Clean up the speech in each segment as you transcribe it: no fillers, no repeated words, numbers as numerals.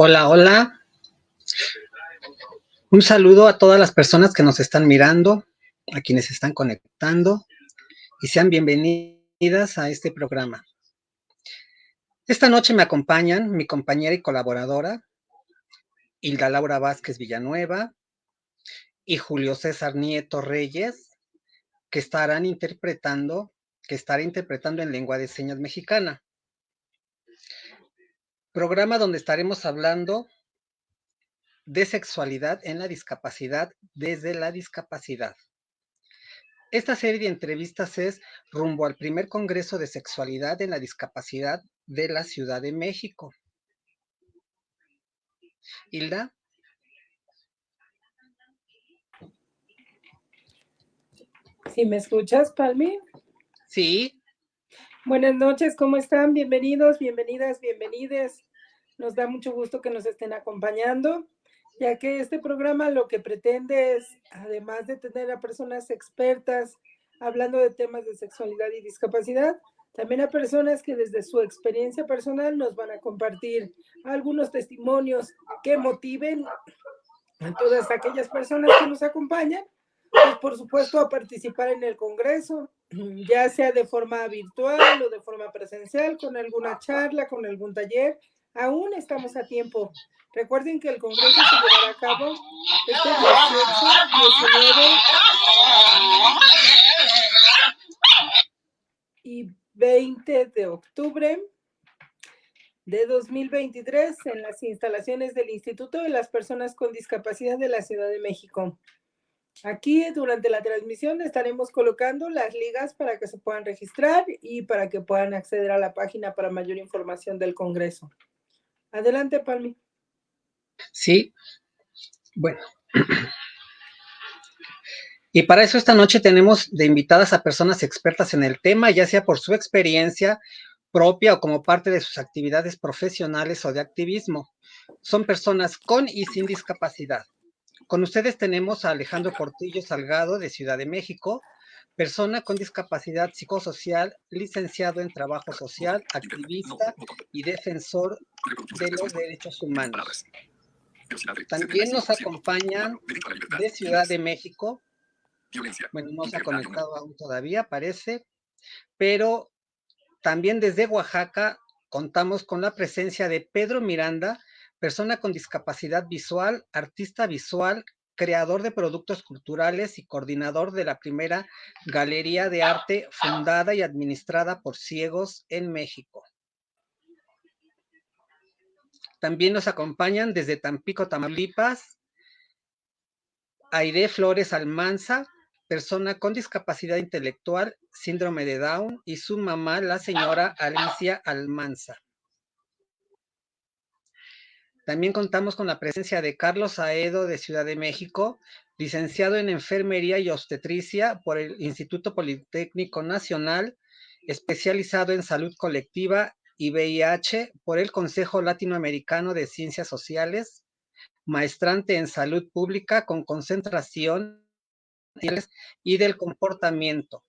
Hola, hola. Un saludo a todas las personas que nos están mirando, a quienes se están conectando, y sean bienvenidas a este programa. Esta noche me acompañan mi compañera y colaboradora, Hilda Laura Vázquez Villanueva y Julio César Nieto Reyes, que estará interpretando en lengua de señas mexicana. Programa donde estaremos hablando de sexualidad en la discapacidad desde la discapacidad. Esta serie de entrevistas es rumbo al primer Congreso de Sexualidad en la Discapacidad de la Ciudad de México. Hilda. ¿Sí me escuchas, Palmi? Sí. Buenas noches, ¿cómo están? Bienvenidos, bienvenidas, bienvenides. Nos da mucho gusto que nos estén acompañando, ya que este programa lo que pretende es, además de tener a personas expertas hablando de temas de sexualidad y discapacidad, también a personas que desde su experiencia personal nos van a compartir algunos testimonios que motiven a todas aquellas personas que nos acompañan, pues por supuesto a participar en el Congreso, ya sea de forma virtual o de forma presencial, con alguna charla, con algún taller. Aún estamos a tiempo. Recuerden que el Congreso se llevará a cabo este 18, 19 y 20 de octubre de 2023 en las instalaciones del Instituto de las Personas con Discapacidad de la Ciudad de México. Aquí durante la transmisión estaremos colocando las ligas para que se puedan registrar y para que puedan acceder a la página para mayor información del Congreso. Adelante, Palmi. Sí, bueno. Y para eso esta noche tenemos de invitadas a personas expertas en el tema, ya sea por su experiencia propia o como parte de sus actividades profesionales o de activismo. Son personas con y sin discapacidad. Con ustedes tenemos a Alejandro Portillo Salgado de Ciudad de México, persona con discapacidad psicosocial, licenciado en trabajo social, activista y defensor de los derechos humanos. También nos acompañan de Ciudad de México, bueno, no se ha conectado aún todavía, parece, pero también desde Oaxaca contamos con la presencia de Pedro Miranda, persona con discapacidad visual, artista visual, creador de productos culturales y coordinador de la primera galería de arte fundada y administrada por ciegos en México. También nos acompañan desde Tampico, Tamaulipas, Aide Flores Almanza, persona con discapacidad intelectual, síndrome de Down, y su mamá, la señora Alicia Almanza. También contamos con la presencia de Carlos Aedo de Ciudad de México, licenciado en Enfermería y Obstetricia por el Instituto Politécnico Nacional, especializado en Salud Colectiva y VIH por el Consejo Latinoamericano de Ciencias Sociales, maestrante en Salud Pública con concentración y del comportamiento,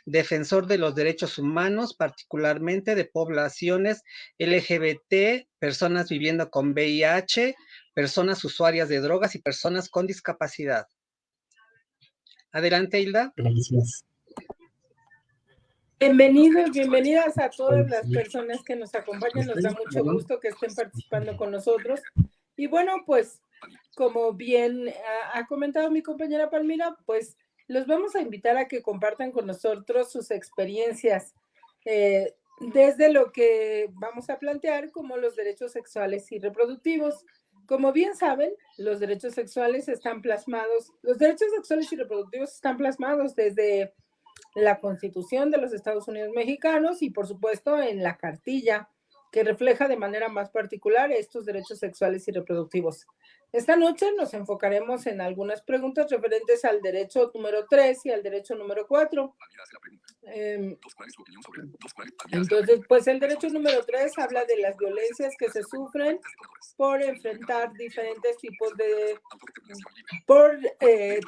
defensor de los derechos humanos, particularmente de poblaciones LGBT, personas viviendo con VIH, personas usuarias de drogas y personas con discapacidad. Adelante, Hilda. Gracias. Bienvenidos, bienvenidas a todas las personas que nos acompañan. Nos da mucho gusto que estén participando con nosotros. Y bueno, pues, como bien ha comentado mi compañera Palmira, pues los vamos a invitar a que compartan con nosotros sus experiencias desde lo que vamos a plantear como los derechos sexuales y reproductivos. Como bien saben, los derechos sexuales y reproductivos están plasmados desde la Constitución de los Estados Unidos mexicanos y, por supuesto, en la cartilla que refleja de manera más particular estos derechos sexuales y reproductivos. Esta noche nos enfocaremos en algunas preguntas referentes al derecho número 3 y al derecho número 4. Entonces, pues el derecho número 3 habla de las violencias que se sufren por enfrentar diferentes tipos de, por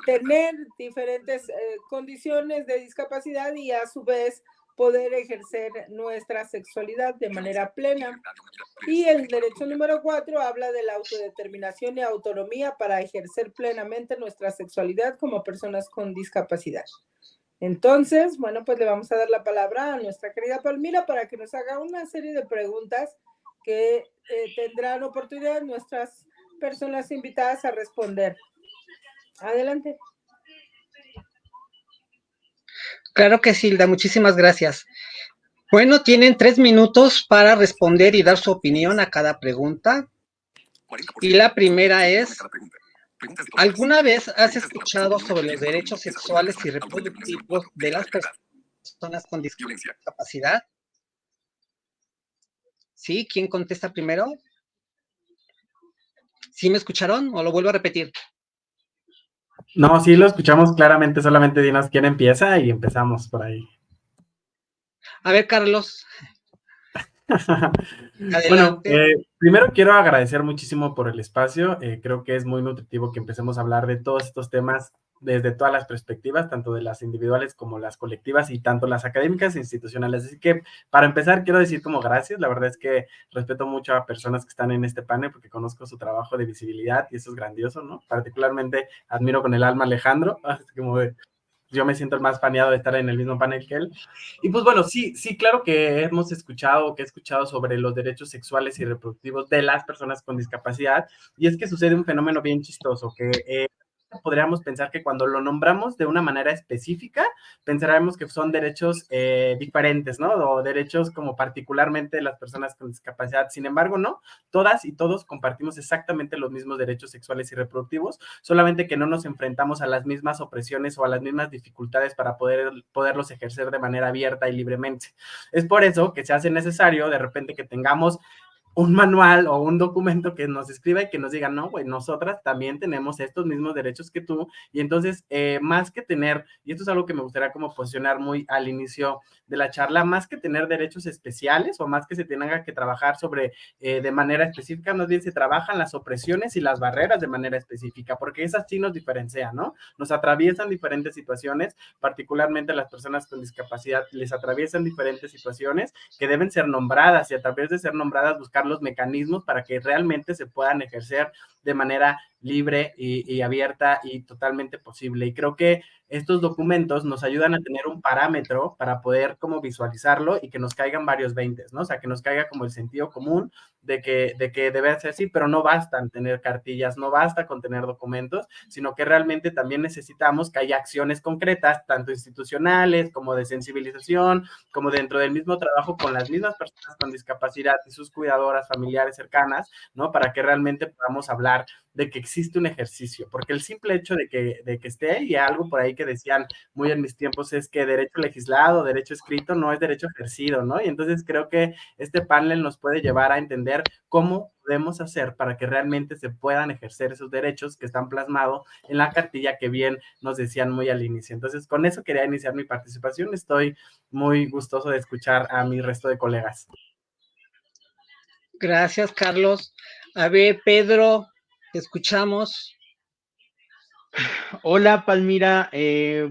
tener diferentes condiciones de discapacidad y a su vez poder ejercer nuestra sexualidad de manera plena. Y el derecho número 4 habla de la autodeterminación y autonomía para ejercer plenamente nuestra sexualidad como personas con discapacidad. Entonces, bueno, pues le vamos a dar la palabra a nuestra querida Palmira para que nos haga una serie de preguntas que tendrán oportunidad nuestras personas invitadas a responder. Adelante. Claro que sí, Hilda, muchísimas gracias. Bueno, tienen 3 minutos para responder y dar su opinión a cada pregunta. Y la primera es, ¿alguna vez has escuchado sobre los derechos sexuales y reproductivos de las personas con discapacidad? ¿Sí? ¿Quién contesta primero? ¿Sí me escucharon o lo vuelvo a repetir? No, sí lo escuchamos claramente, solamente dinos quién empieza y empezamos por ahí. A ver, Carlos. Bueno, primero quiero agradecer muchísimo por el espacio. Creo que es muy nutritivo que empecemos a hablar de todos estos temas desde todas las perspectivas, tanto de las individuales como las colectivas y tanto las académicas e institucionales. Así que para empezar quiero decir como gracias. La verdad es que respeto mucho a personas que están en este panel porque conozco su trabajo de visibilidad y eso es grandioso, ¿no? Particularmente admiro con el alma a Alejandro, así como de... Yo me siento el más paneado de estar en el mismo panel que él. Y pues bueno, sí, claro que he escuchado sobre los derechos sexuales y reproductivos de las personas con discapacidad, y es que sucede un fenómeno bien chistoso, que podríamos pensar que cuando lo nombramos de una manera específica, pensaremos que son derechos diferentes, ¿no? O derechos como particularmente de las personas con discapacidad. Sin embargo, no, todas y todos compartimos exactamente los mismos derechos sexuales y reproductivos, solamente que no nos enfrentamos a las mismas opresiones o a las mismas dificultades para poderlos ejercer de manera abierta y libremente. Es por eso que se hace necesario de repente que tengamos un manual o un documento que nos escriba y que nos diga, no, güey, nosotras también tenemos estos mismos derechos que tú, y entonces, más que tener, y esto es algo que me gustaría como posicionar muy al inicio de la charla, más que tener derechos especiales o más que se tenga que trabajar sobre de manera específica, más bien se trabajan las opresiones y las barreras de manera específica, porque esas sí nos diferencian, ¿no? Nos atraviesan diferentes situaciones, particularmente las personas con discapacidad les atraviesan diferentes situaciones que deben ser nombradas y a través de ser nombradas buscar los mecanismos para que realmente se puedan ejercer de manera libre y abierta y totalmente posible. Y creo que estos documentos nos ayudan a tener un parámetro para poder como visualizarlo y que nos caigan varios veintes, ¿no? O sea, que nos caiga como el sentido común de que debe ser así, pero no bastan tener cartillas, no basta con tener documentos, sino que realmente también necesitamos que haya acciones concretas, tanto institucionales como de sensibilización, como dentro del mismo trabajo con las mismas personas con discapacidad y sus cuidadoras familiares cercanas, ¿no? Para que realmente podamos hablar de que existe un ejercicio, porque el simple hecho de que esté, y algo por ahí que decían muy en mis tiempos, es que derecho legislado, derecho escrito, no es derecho ejercido, ¿no? Y entonces creo que este panel nos puede llevar a entender cómo podemos hacer para que realmente se puedan ejercer esos derechos que están plasmados en la cartilla que bien nos decían muy al inicio. Entonces, con eso quería iniciar mi participación. Estoy muy gustoso de escuchar a mi resto de colegas. Gracias, Carlos. A ver, Pedro, te escuchamos. Hola, Palmira.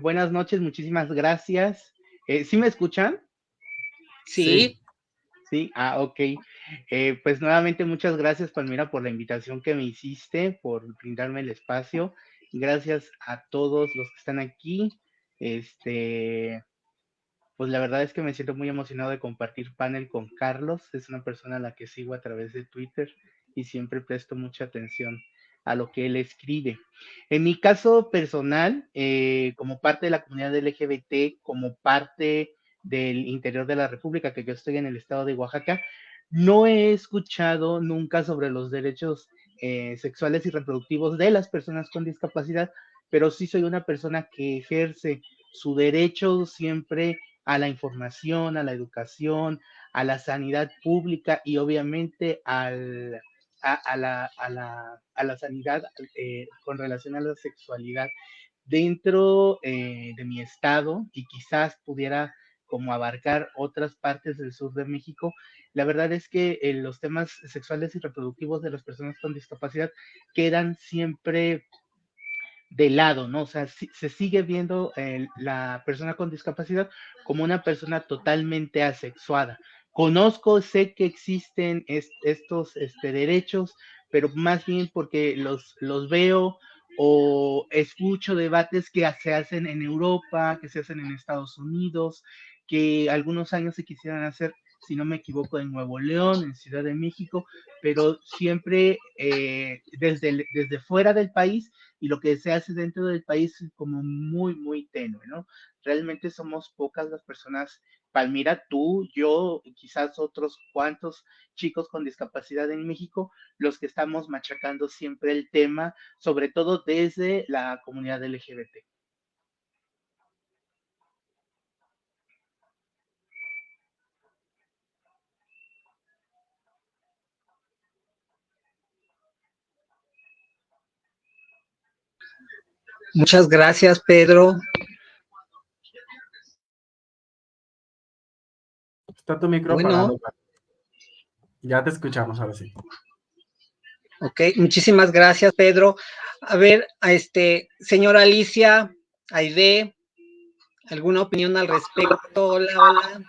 Buenas noches, muchísimas gracias. ¿Sí me escuchan? Sí. Sí, ok. Pues nuevamente muchas gracias, Palmira, por la invitación que me hiciste, por brindarme el espacio. Gracias a todos los que están aquí. Pues la verdad es que me siento muy emocionado de compartir panel con Carlos. Es una persona a la que sigo a través de Twitter y siempre presto mucha atención a lo que él escribe. En mi caso personal, como parte de la comunidad LGBT, como parte del interior de la República, que yo estoy en el estado de Oaxaca, no he escuchado nunca sobre los derechos sexuales y reproductivos de las personas con discapacidad, pero sí soy una persona que ejerce su derecho siempre a la información, a la educación, a la sanidad pública y obviamente a la sanidad con relación a la sexualidad dentro de mi estado, y quizás pudiera como abarcar otras partes del sur de México. La verdad es que los temas sexuales y reproductivos de las personas con discapacidad quedan siempre de lado, ¿no? O sea, se sigue viendo la persona con discapacidad como una persona totalmente asexuada. Conozco, sé que existen estos derechos, pero más bien porque los veo o escucho debates que se hacen en Europa, que se hacen en Estados Unidos, que algunos años se quisieran hacer, si no me equivoco, en Nuevo León, en Ciudad de México, pero siempre desde fuera del país, y lo que se hace dentro del país es como muy, muy tenue, ¿no? Realmente somos pocas las personas, Palmira, tú, yo, quizás otros cuantos chicos con discapacidad en México, los que estamos machacando siempre el tema, sobre todo desde la comunidad LGBT. Muchas gracias, Pedro. Está tu micro apagado. Ya te escuchamos, ahora sí. Ok, muchísimas gracias, Pedro. A ver, señora Alicia, Aide, ¿alguna opinión al respecto? Hola, hola.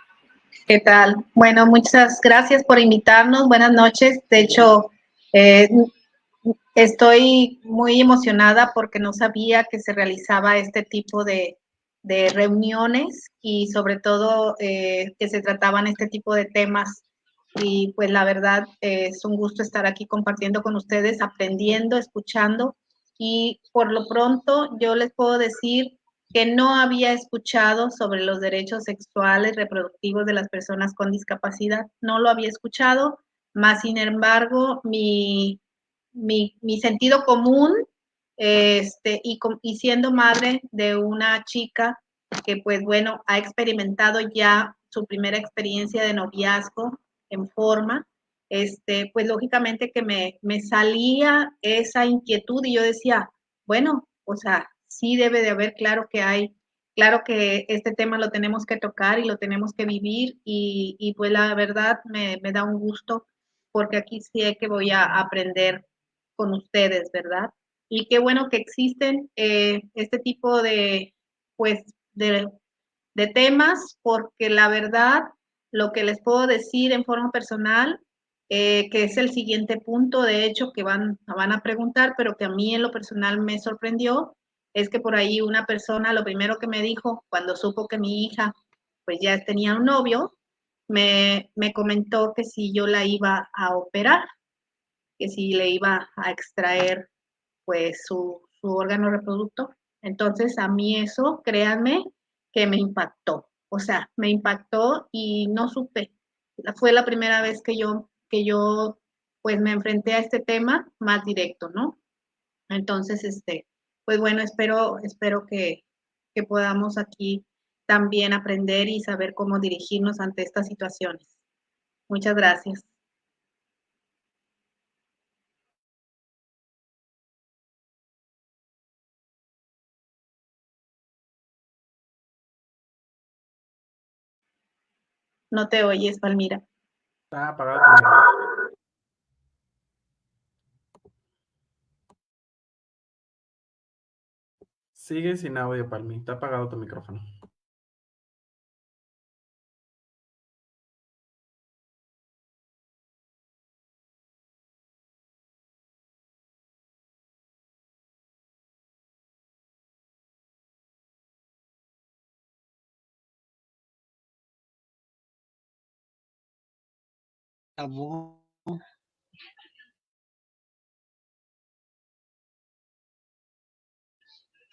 ¿Qué tal? Bueno, muchas gracias por invitarnos. Buenas noches. De hecho, estoy muy emocionada porque no sabía que se realizaba este tipo de reuniones y sobre todo que se trataban este tipo de temas. Y pues la verdad es un gusto estar aquí compartiendo con ustedes, aprendiendo, escuchando. Y por lo pronto yo les puedo decir que no había escuchado sobre los derechos sexuales reproductivos de las personas con discapacidad. No lo había escuchado, más sin embargo, mi sentido común, y siendo madre de una chica que, pues bueno, ha experimentado ya su primera experiencia de noviazgo en forma, pues lógicamente que me salía esa inquietud y yo decía, bueno, o sea, sí debe de haber, claro que este tema lo tenemos que tocar y lo tenemos que vivir y pues la verdad me da un gusto porque aquí sé que voy a aprender con ustedes, ¿verdad? Y qué bueno que existen este tipo de, pues, de temas, porque la verdad, lo que les puedo decir en forma personal, que es el siguiente punto, de hecho, que van a preguntar, pero que a mí en lo personal me sorprendió, es que por ahí una persona, lo primero que me dijo, cuando supo que mi hija, pues ya tenía un novio, me comentó que si yo la iba a operar, que si le iba a extraer pues su órgano reproductor. Entonces a mí eso, créanme, que me impactó. O sea, me impactó y no supe. Fue la primera vez que yo pues me enfrenté a este tema más directo, ¿no? Entonces, pues bueno, espero que podamos aquí también aprender y saber cómo dirigirnos ante estas situaciones. Muchas gracias. No te oyes, Palmira. Está apagado tu micrófono. Sigue sin audio, Palmi. Está apagado tu micrófono.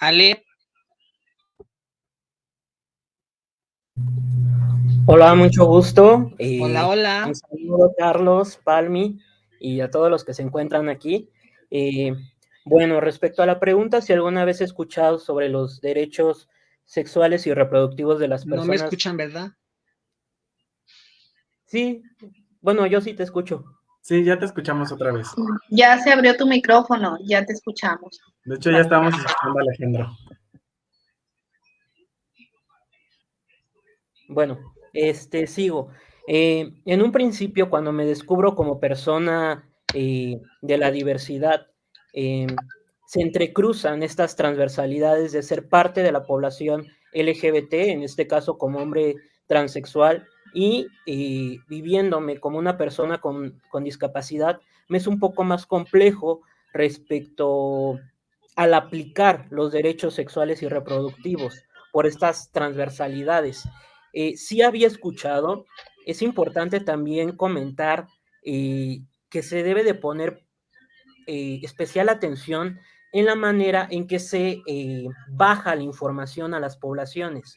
Ale. Hola, mucho gusto. Hola, hola. Un saludo, Carlos, Palmi, y a todos los que se encuentran aquí. Bueno, respecto a la pregunta, si alguna vez he escuchado sobre los derechos sexuales y reproductivos de las personas. No me escuchan, ¿verdad? Sí, bueno, yo sí te escucho. Sí, ya te escuchamos otra vez. Ya se abrió tu micrófono, ya te escuchamos. De hecho, ya estábamos escuchando a Alejandro. Bueno, sigo. En un principio, cuando me descubro como persona de la diversidad, se entrecruzan estas transversalidades de ser parte de la población LGBT, en este caso como hombre transexual, y viviéndome como una persona con discapacidad, me es un poco más complejo respecto al aplicar los derechos sexuales y reproductivos por estas transversalidades. Sí había escuchado, es importante también comentar que se debe de poner especial atención en la manera en que se baja la información a las poblaciones.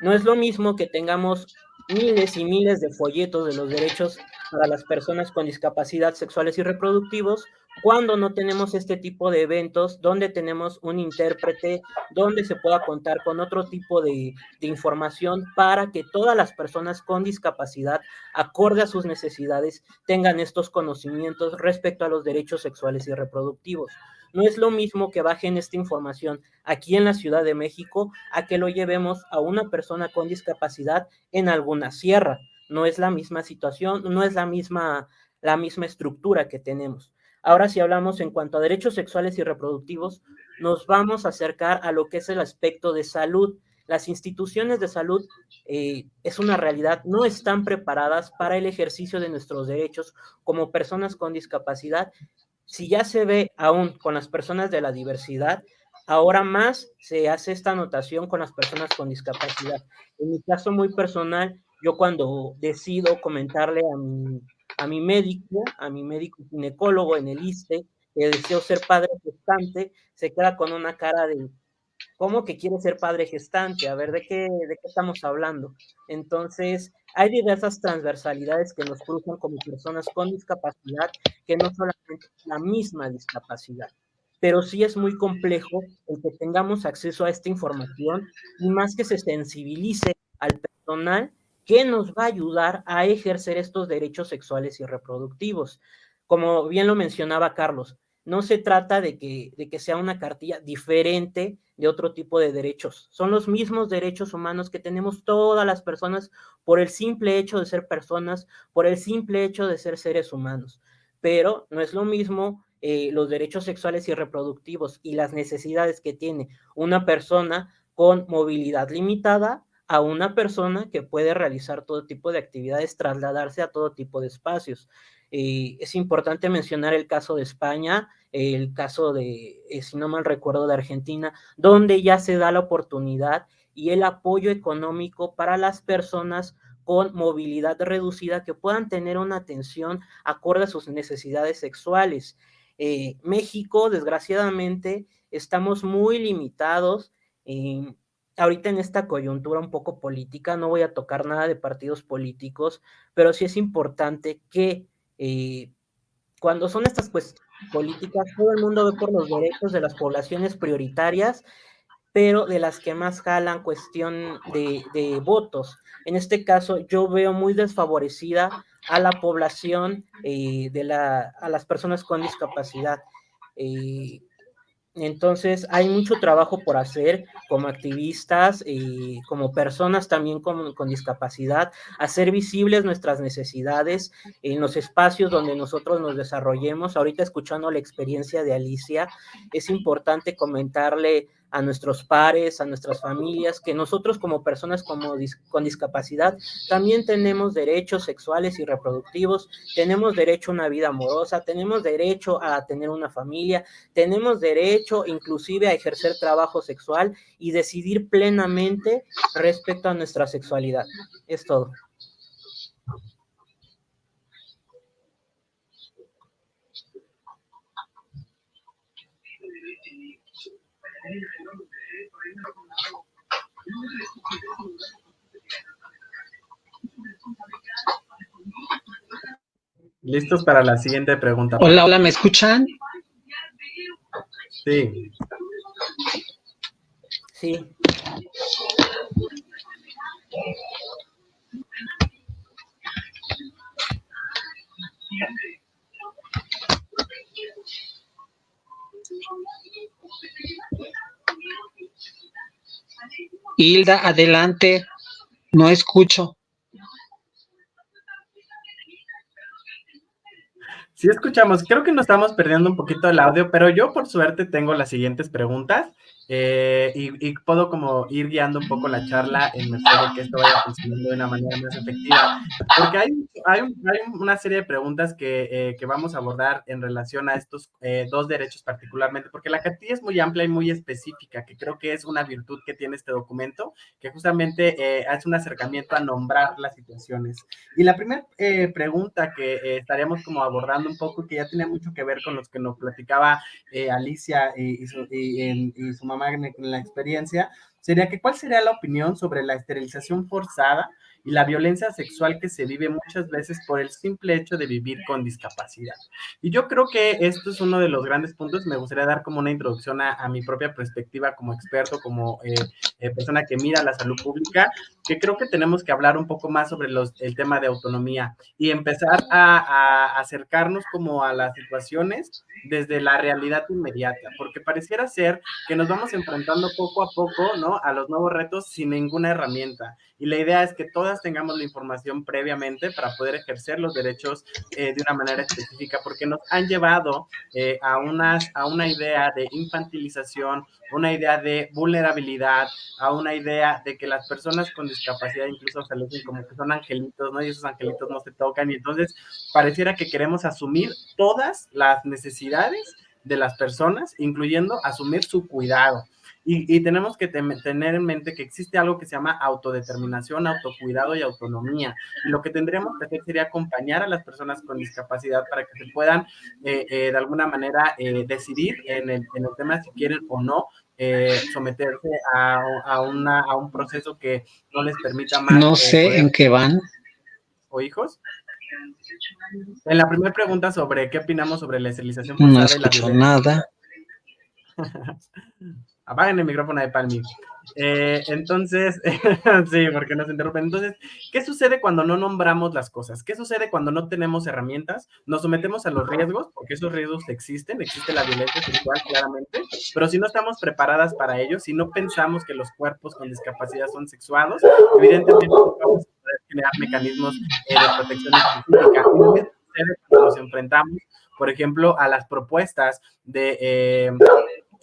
No es lo mismo que tengamos miles y miles de folletos de los derechos para las personas con discapacidad sexuales y reproductivos cuando no tenemos este tipo de eventos donde tenemos un intérprete, donde se pueda contar con otro tipo de información para que todas las personas con discapacidad, acorde a sus necesidades, tengan estos conocimientos respecto a los derechos sexuales y reproductivos. No es lo mismo que bajen esta información aquí en la Ciudad de México a que lo llevemos a una persona con discapacidad en alguna sierra. No es la misma situación, no es la misma estructura que tenemos. Ahora, si hablamos en cuanto a derechos sexuales y reproductivos, nos vamos a acercar a lo que es el aspecto de salud. Las instituciones de salud es una realidad, no están preparadas para el ejercicio de nuestros derechos como personas con discapacidad. Si ya se ve aún con las personas de la diversidad, ahora más se hace esta anotación con las personas con discapacidad. En mi caso muy personal, yo cuando decido comentarle a mi médico ginecólogo en el ISSSTE, que deseo ser padre gestante, se queda con una cara de, ¿cómo que quiere ser padre gestante? A ver, ¿de qué estamos hablando? Entonces, hay diversas transversalidades que nos cruzan como personas con discapacidad, que no solamente es la misma discapacidad, pero sí es muy complejo el que tengamos acceso a esta información y más que se sensibilice al personal que nos va a ayudar a ejercer estos derechos sexuales y reproductivos. Como bien lo mencionaba Carlos, no se trata de que sea una cartilla diferente de otro tipo de derechos. Son los mismos derechos humanos que tenemos todas las personas por el simple hecho de ser personas, por el simple hecho de ser seres humanos. Pero no es lo mismo los derechos sexuales y reproductivos y las necesidades que tiene una persona con movilidad limitada a una persona que puede realizar todo tipo de actividades, trasladarse a todo tipo de espacios. Es importante mencionar el caso de España, el caso de, si no mal recuerdo, de Argentina, donde ya se da la oportunidad y el apoyo económico para las personas con movilidad reducida que puedan tener una atención acorde a sus necesidades sexuales. México, desgraciadamente, estamos muy limitados. Ahorita en esta coyuntura un poco política, no voy a tocar nada de partidos políticos, pero sí es importante que cuando son estas cuestiones políticas, todo el mundo ve por los derechos de las poblaciones prioritarias, pero de las que más jalan cuestión de votos. En este caso, yo veo muy desfavorecida a la población, a las personas con discapacidad. Entonces, hay mucho trabajo por hacer como activistas, como personas también con discapacidad, hacer visibles nuestras necesidades en los espacios donde nosotros nos desarrollemos. Ahorita escuchando la experiencia de Alicia, es importante comentarle a nuestros pares, a nuestras familias, que nosotros como personas con discapacidad también tenemos derechos sexuales y reproductivos, tenemos derecho a una vida amorosa, tenemos derecho a tener una familia, tenemos derecho inclusive a ejercer trabajo sexual y decidir plenamente respecto a nuestra sexualidad. Es todo. Listos para la siguiente pregunta. Hola, hola, ¿me escuchan? Sí. Sí. Hilda, adelante, no escucho. Sí escuchamos, creo que nos estamos perdiendo un poquito el audio, pero yo por suerte tengo las siguientes preguntas y puedo como ir guiando un poco la charla en merced de que esto vaya funcionando de una manera más efectiva, porque hay una serie de preguntas que vamos a abordar en relación a estos dos derechos particularmente, porque la cartilla es muy amplia y muy específica, que creo que es una virtud que tiene este documento, que justamente hace un acercamiento a nombrar las situaciones. Y la primera pregunta que estaríamos como abordando un poco, que ya tiene mucho que ver con los que nos platicaba Alicia y su mamá en la experiencia, sería que ¿cuál sería la opinión sobre la esterilización forzada y la violencia sexual que se vive muchas veces por el simple hecho de vivir con discapacidad? Y yo creo que esto es uno de los grandes puntos. Me gustaría dar como una introducción a mi propia perspectiva como experto, como persona que mira la salud pública, que creo que tenemos que hablar un poco más sobre el tema de autonomía y empezar a acercarnos como a las situaciones desde la realidad inmediata, porque pareciera ser que nos vamos enfrentando poco a poco, ¿no?, a los nuevos retos sin ninguna herramienta. Y la idea es que todas tengamos la información previamente para poder ejercer los derechos de una manera específica, porque nos han llevado a una idea de infantilización, una idea de vulnerabilidad, a una idea de que las personas con discapacidad incluso se les ven como que son angelitos, ¿no? Y esos angelitos no se tocan, y entonces pareciera que queremos asumir todas las necesidades de las personas, incluyendo asumir su cuidado. Y tenemos que tener en mente que existe algo que se llama autodeterminación, autocuidado y autonomía. Y lo que tendríamos que hacer sería acompañar a las personas con discapacidad para que se puedan, de alguna manera, decidir en el tema si quieren o no someterse a un proceso que no les permita más. No sé en qué van. ¿O hijos? En la primera pregunta sobre qué opinamos sobre la esterilización No forzada y la escucho violencia. nada. Apaguen el micrófono de Palmi. Entonces, sí, porque nos interrumpen. Entonces, ¿qué sucede cuando no nombramos las cosas? ¿Qué sucede cuando no tenemos herramientas? Nos sometemos a los riesgos, porque esos riesgos existen, existe la violencia sexual claramente, pero si no estamos preparadas para ello, si no pensamos que los cuerpos con discapacidad son sexuados, evidentemente no vamos a poder generar mecanismos de protección específica. Y lo mismo sucede cuando nos enfrentamos, por ejemplo, a las propuestas de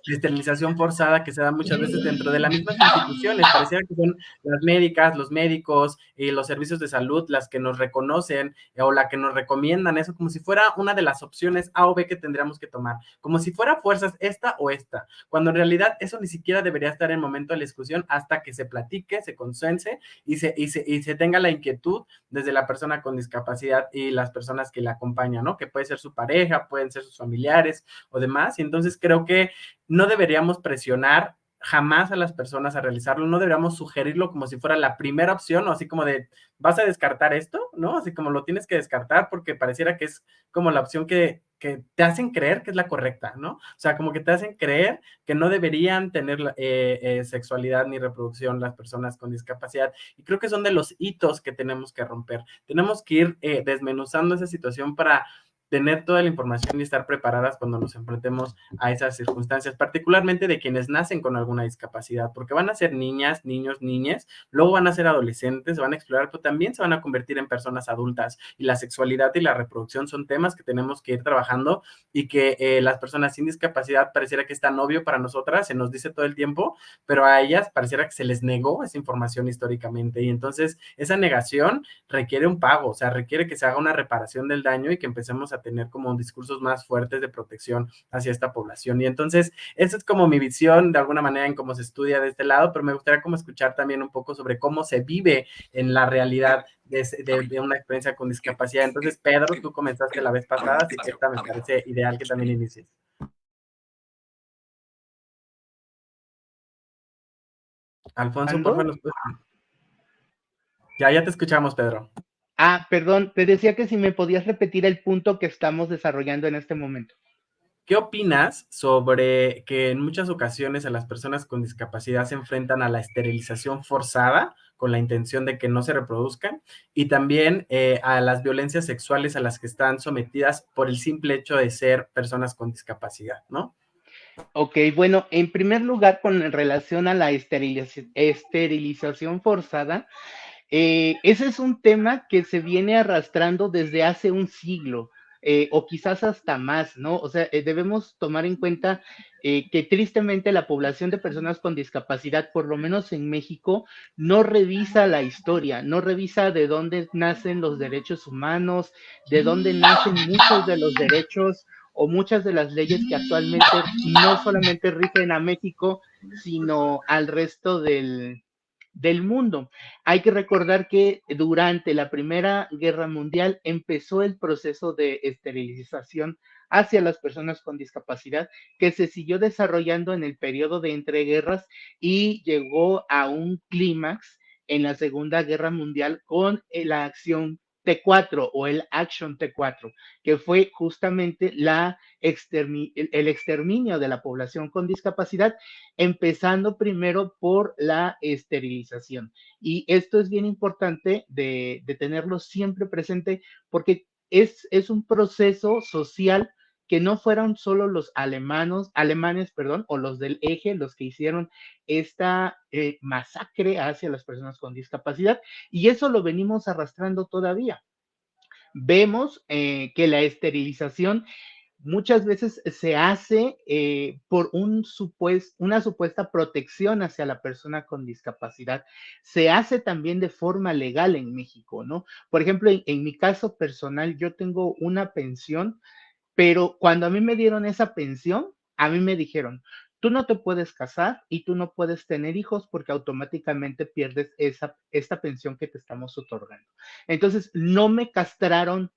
esterilización forzada que se da muchas veces dentro de las mismas instituciones. Pareciera que son las médicas, los médicos y los servicios de salud las que nos reconocen o la que nos recomiendan eso, como si fuera una de las opciones A o B que tendríamos que tomar, como si fuera fuerzas esta o esta, cuando en realidad eso ni siquiera debería estar en el momento de la discusión hasta que se platique, se consense y se tenga la inquietud desde la persona con discapacidad y las personas que la acompañan, ¿no? Que puede ser su pareja, pueden ser sus familiares o demás. Y entonces creo que no deberíamos presionar jamás a las personas a realizarlo, no deberíamos sugerirlo como si fuera la primera opción, o así como de, ¿vas a descartar esto? ¿No? Así como lo tienes que descartar porque pareciera que es como la opción que te hacen creer que es la correcta, ¿no? O sea, como que te hacen creer que no deberían tener sexualidad ni reproducción las personas con discapacidad. Y creo que son de los hitos que tenemos que romper. Tenemos que ir desmenuzando esa situación para tener toda la información y estar preparadas cuando nos enfrentemos a esas circunstancias, particularmente de quienes nacen con alguna discapacidad, porque van a ser niñas, niños, niñas, luego van a ser adolescentes, van a explorar, pero también se van a convertir en personas adultas, y la sexualidad y la reproducción son temas que tenemos que ir trabajando y que las personas sin discapacidad pareciera que es tan obvio para nosotras, se nos dice todo el tiempo, pero a ellas pareciera que se les negó esa información históricamente, y entonces esa negación requiere un pago, o sea, requiere que se haga una reparación del daño y que empecemos a tener como discursos más fuertes de protección hacia esta población. Y entonces, esa es como mi visión de alguna manera en cómo se estudia de este lado, pero me gustaría como escuchar también un poco sobre cómo se vive en la realidad de una experiencia con discapacidad. Entonces, Pedro, tú comenzaste la vez pasada, así que esta me parece ideal que también inicies. Alfonso, por favor. Ya te escuchamos, Pedro. Ah, perdón, te decía que si me podías repetir el punto que estamos desarrollando en este momento. ¿Qué opinas sobre que en muchas ocasiones a las personas con discapacidad se enfrentan a la esterilización forzada con la intención de que no se reproduzcan y también a las violencias sexuales a las que están sometidas por el simple hecho de ser personas con discapacidad, ¿no? Ok, bueno, en primer lugar, con relación a la esterilización forzada, ese es un tema que se viene arrastrando desde hace un siglo, o quizás hasta más, ¿no? O sea, debemos tomar en cuenta que tristemente la población de personas con discapacidad, por lo menos en México, no revisa la historia, no revisa de dónde nacen los derechos humanos, de dónde nacen muchos de los derechos o muchas de las leyes que actualmente no solamente rigen a México, sino al resto del mundo. Hay que recordar que durante la Primera Guerra Mundial empezó el proceso de esterilización hacia las personas con discapacidad que se siguió desarrollando en el periodo de entreguerras y llegó a un clímax en la Segunda Guerra Mundial con la acción T4 o el Action T4, que fue justamente el exterminio de la población con discapacidad, empezando primero por la esterilización. Y esto es bien importante de tenerlo siempre presente porque es un proceso social que no fueron solo los alemanes, o los del eje los que hicieron esta masacre hacia las personas con discapacidad, y eso lo venimos arrastrando todavía. Vemos que la esterilización muchas veces se hace por una supuesta protección hacia la persona con discapacidad. Se hace también de forma legal en México, ¿no? Por ejemplo, en mi caso personal, yo tengo una pensión, pero cuando a mí me dieron esa pensión, a mí me dijeron, tú no te puedes casar y tú no puedes tener hijos porque automáticamente pierdes esta pensión que te estamos otorgando. Entonces, no me castraron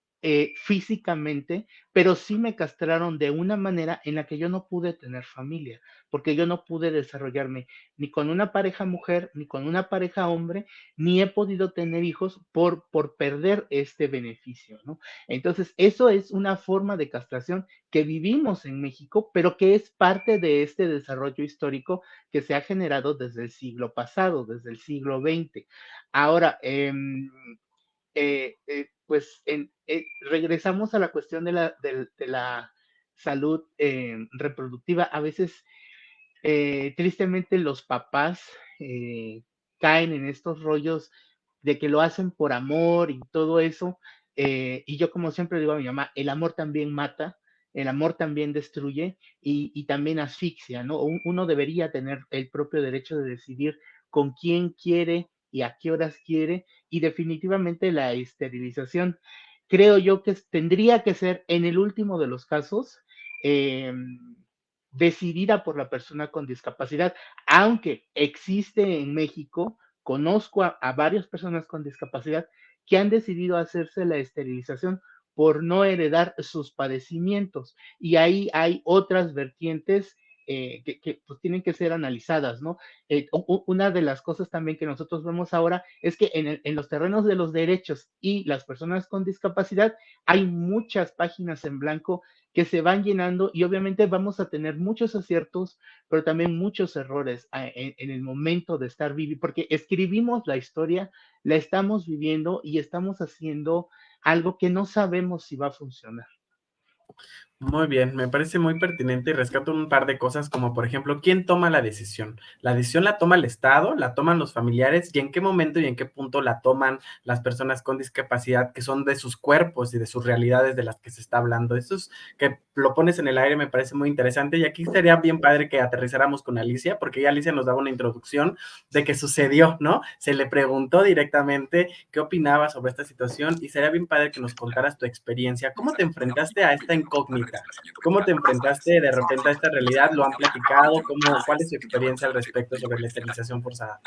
físicamente, pero sí me castraron de una manera en la que yo no pude tener familia, porque yo no pude desarrollarme ni con una pareja mujer, ni con una pareja hombre, ni he podido tener hijos por perder este beneficio, ¿no? Entonces, eso es una forma de castración que vivimos en México, pero que es parte de este desarrollo histórico que se ha generado desde el siglo pasado, desde el siglo XX. Ahora, pues regresamos a la cuestión de la salud reproductiva. A veces, tristemente, los papás caen en estos rollos de que lo hacen por amor y todo eso. Y yo, como siempre digo a mi mamá, el amor también mata, el amor también destruye y también asfixia, ¿no? Uno debería tener el propio derecho de decidir con quién quiere y a qué horas quiere, y definitivamente la esterilización, creo yo que tendría que ser, en el último de los casos, eh, decidida por la persona con discapacidad, aunque existe en México, conozco a varias personas con discapacidad que han decidido hacerse la esterilización por no heredar sus padecimientos. Y ahí hay otras vertientes que pues, tienen que ser analizadas, ¿no? Una de las cosas también que nosotros vemos ahora es que en los terrenos de los derechos y las personas con discapacidad hay muchas páginas en blanco que se van llenando y obviamente vamos a tener muchos aciertos, pero también muchos errores en el momento de estar viviendo, porque escribimos la historia, la estamos viviendo y estamos haciendo algo que no sabemos si va a funcionar. Muy bien, me parece muy pertinente y rescato un par de cosas como por ejemplo, ¿quién toma la decisión? La decisión la toma el Estado, la toman los familiares y en qué momento y en qué punto la toman las personas con discapacidad que son de sus cuerpos y de sus realidades de las que se está hablando. Eso es que lo pones en el aire, me parece muy interesante y aquí sería bien padre que aterrizáramos con Alicia porque ya Alicia nos daba una introducción de qué sucedió, ¿no? Se le preguntó directamente qué opinaba sobre esta situación y sería bien padre que nos contaras tu experiencia. ¿Cómo te enfrentaste a esta incógnita? ¿Cómo te enfrentaste de repente a esta realidad? ¿Lo han platicado? ¿Cuál es su experiencia al respecto sobre la esterilización forzada?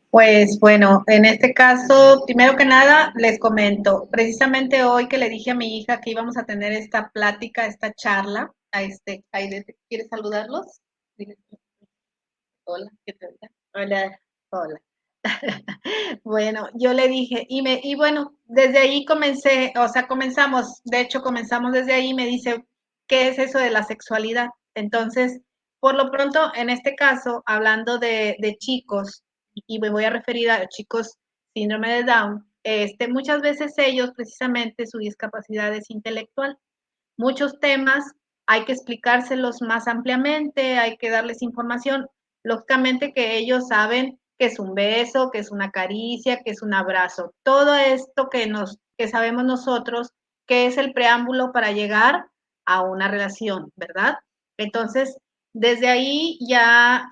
Pues bueno, en este caso, primero que nada, les comento, precisamente hoy que le dije a mi hija que íbamos a tener esta plática, esta charla, ¿quieres saludarlos? Hola, ¿qué tal? Hola, hola. Bueno, yo le dije, y bueno, desde ahí comenzamos, de hecho comenzamos desde ahí, me dice, qué es eso de la sexualidad. Entonces, por lo pronto, en este caso, hablando de chicos, y me voy a referir a chicos síndrome de Down, muchas veces ellos, precisamente, su discapacidad es intelectual. Muchos temas hay que explicárselos más ampliamente, hay que darles información. Lógicamente que ellos saben que es un beso, que es una caricia, que es un abrazo. Todo esto que sabemos nosotros, que es el preámbulo para llegar a una relación, ¿verdad? Entonces, desde ahí ya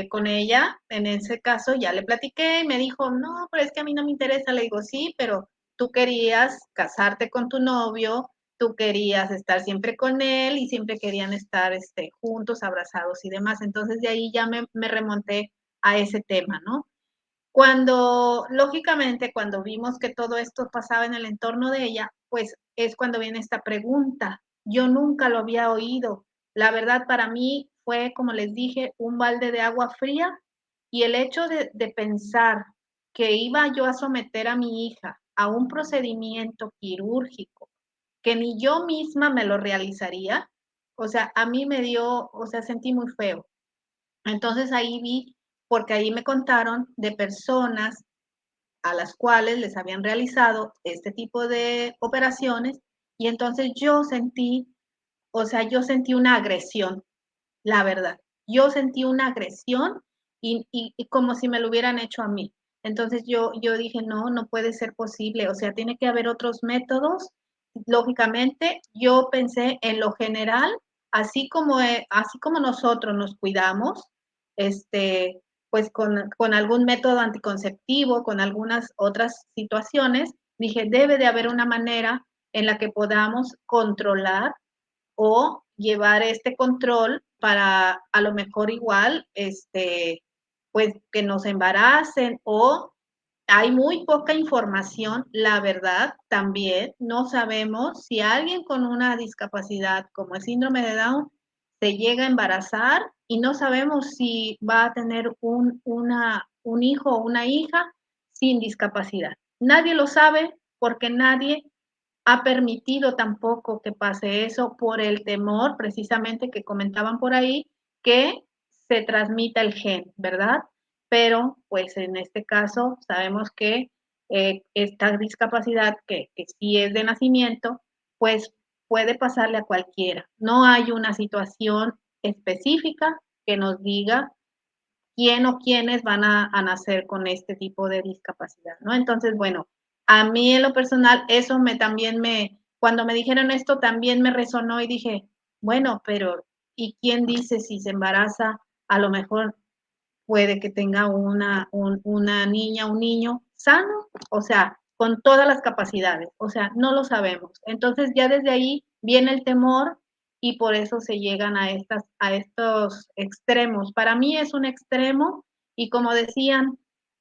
con ella, en ese caso, ya le platiqué y me dijo, no, pero es que a mí no me interesa. Le digo, sí, pero tú querías casarte con tu novio, tú querías estar siempre con él y siempre querían estar juntos, abrazados y demás. Entonces de ahí ya me remonté a ese tema, ¿no? Lógicamente, cuando vimos que todo esto pasaba en el entorno de ella, pues es cuando viene esta pregunta. Yo nunca lo había oído. La verdad, para mí fue, como les dije, un balde de agua fría, y el hecho de pensar que iba yo a someter a mi hija a un procedimiento quirúrgico que ni yo misma me lo realizaría, o sea, a mí me dio, o sea, sentí muy feo. Entonces ahí vi, porque ahí me contaron de personas a las cuales les habían realizado este tipo de operaciones, y entonces yo sentí, o sea, yo sentí una agresión, la verdad. Yo sentí una agresión y como si me lo hubieran hecho a mí. Entonces yo dije, no, no puede ser posible, o sea, tiene que haber otros métodos. Lógicamente, yo pensé en lo general, así como nosotros nos cuidamos, pues con algún método anticonceptivo, con algunas otras situaciones, dije, debe de haber una manera en la que podamos controlar o llevar este control para a lo mejor igual, pues que nos embaracen, o hay muy poca información, la verdad, también no sabemos si alguien con una discapacidad como el síndrome de Down se llega a embarazar, y no sabemos si va a tener un hijo o una hija sin discapacidad. Nadie lo sabe porque nadie ha permitido tampoco que pase eso por el temor, precisamente, que comentaban por ahí, que se transmita el gen, ¿verdad? Pero pues en este caso sabemos que esta discapacidad que sí es de nacimiento, pues puede pasarle a cualquiera. No hay una situación específica que nos diga quién o quiénes van a nacer con este tipo de discapacidad, ¿no? Entonces, bueno, a mí en lo personal, eso cuando me dijeron esto, también me resonó y dije, bueno, pero ¿y quién dice si se embaraza? A lo mejor puede que tenga una niña, un niño sano, o sea, con todas las capacidades, o sea, no lo sabemos. Entonces ya desde ahí viene el temor, y por eso se llegan a estos extremos. Para mí es un extremo, y como decían,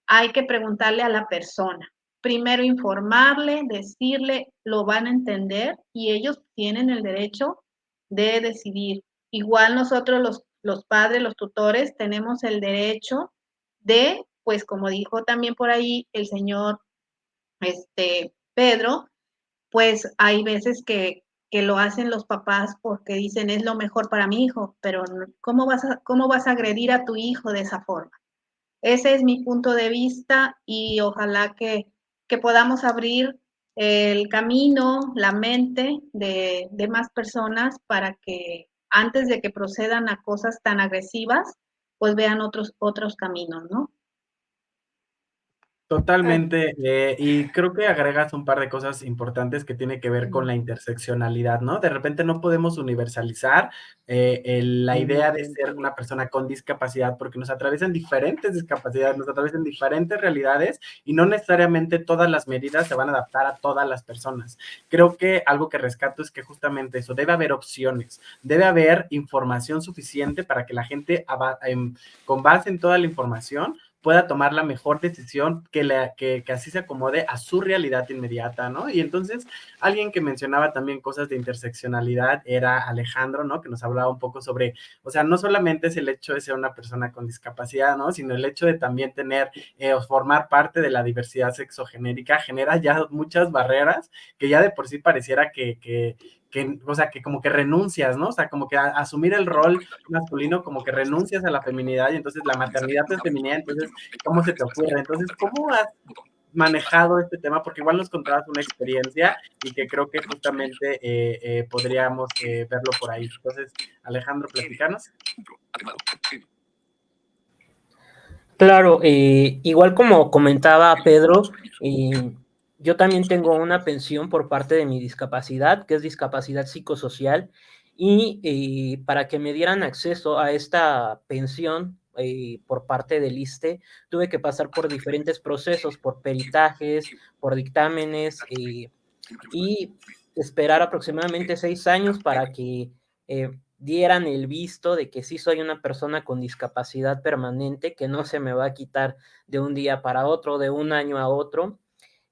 hay que preguntarle a la persona. Primero informarle, decirle, lo van a entender, y ellos tienen el derecho de decidir. Igual nosotros los padres, los tutores, tenemos el derecho de, pues como dijo también por ahí el señor Pedro, pues hay veces que lo hacen los papás porque dicen es lo mejor para mi hijo, pero ¿cómo vas a agredir a tu hijo de esa forma? Ese es mi punto de vista, y ojalá que podamos abrir el camino, la mente de más personas, para que antes de que procedan a cosas tan agresivas, pues vean otros caminos, ¿no? Totalmente, y creo que agregas un par de cosas importantes que tiene que ver con la interseccionalidad, ¿no? De repente no podemos universalizar la idea de ser una persona con discapacidad, porque nos atraviesan diferentes discapacidades, nos atraviesan diferentes realidades, y no necesariamente todas las medidas se van a adaptar a todas las personas. Creo que algo que rescato es que justamente eso, debe haber opciones, debe haber información suficiente para que la gente, con base en toda la información, pueda tomar la mejor decisión que así se acomode a su realidad inmediata, ¿no? Y entonces, alguien que mencionaba también cosas de interseccionalidad era Alejandro, ¿no? Que nos hablaba un poco sobre, o sea, no solamente es el hecho de ser una persona con discapacidad, ¿no? Sino el hecho de también tener o formar parte de la diversidad sexogenérica genera ya muchas barreras que ya de por sí pareciera que o sea, que como que renuncias, ¿no? O sea, como que asumir el rol masculino, como que renuncias a la feminidad y entonces la maternidad es feminidad, entonces, ¿cómo se te ocurre? Entonces, ¿cómo has manejado este tema? Porque igual nos contabas una experiencia y que creo que justamente podríamos verlo por ahí. Entonces, Alejandro, platicanos. Claro, igual como comentaba Pedro, yo también tengo una pensión por parte de mi discapacidad, que es discapacidad psicosocial, y para que me dieran acceso a esta pensión por parte del ISSSTE, tuve que pasar por diferentes procesos, por peritajes, por dictámenes, y esperar aproximadamente 6 años para que dieran el visto de que sí soy una persona con discapacidad permanente, que no se me va a quitar de un día para otro, de un año a otro.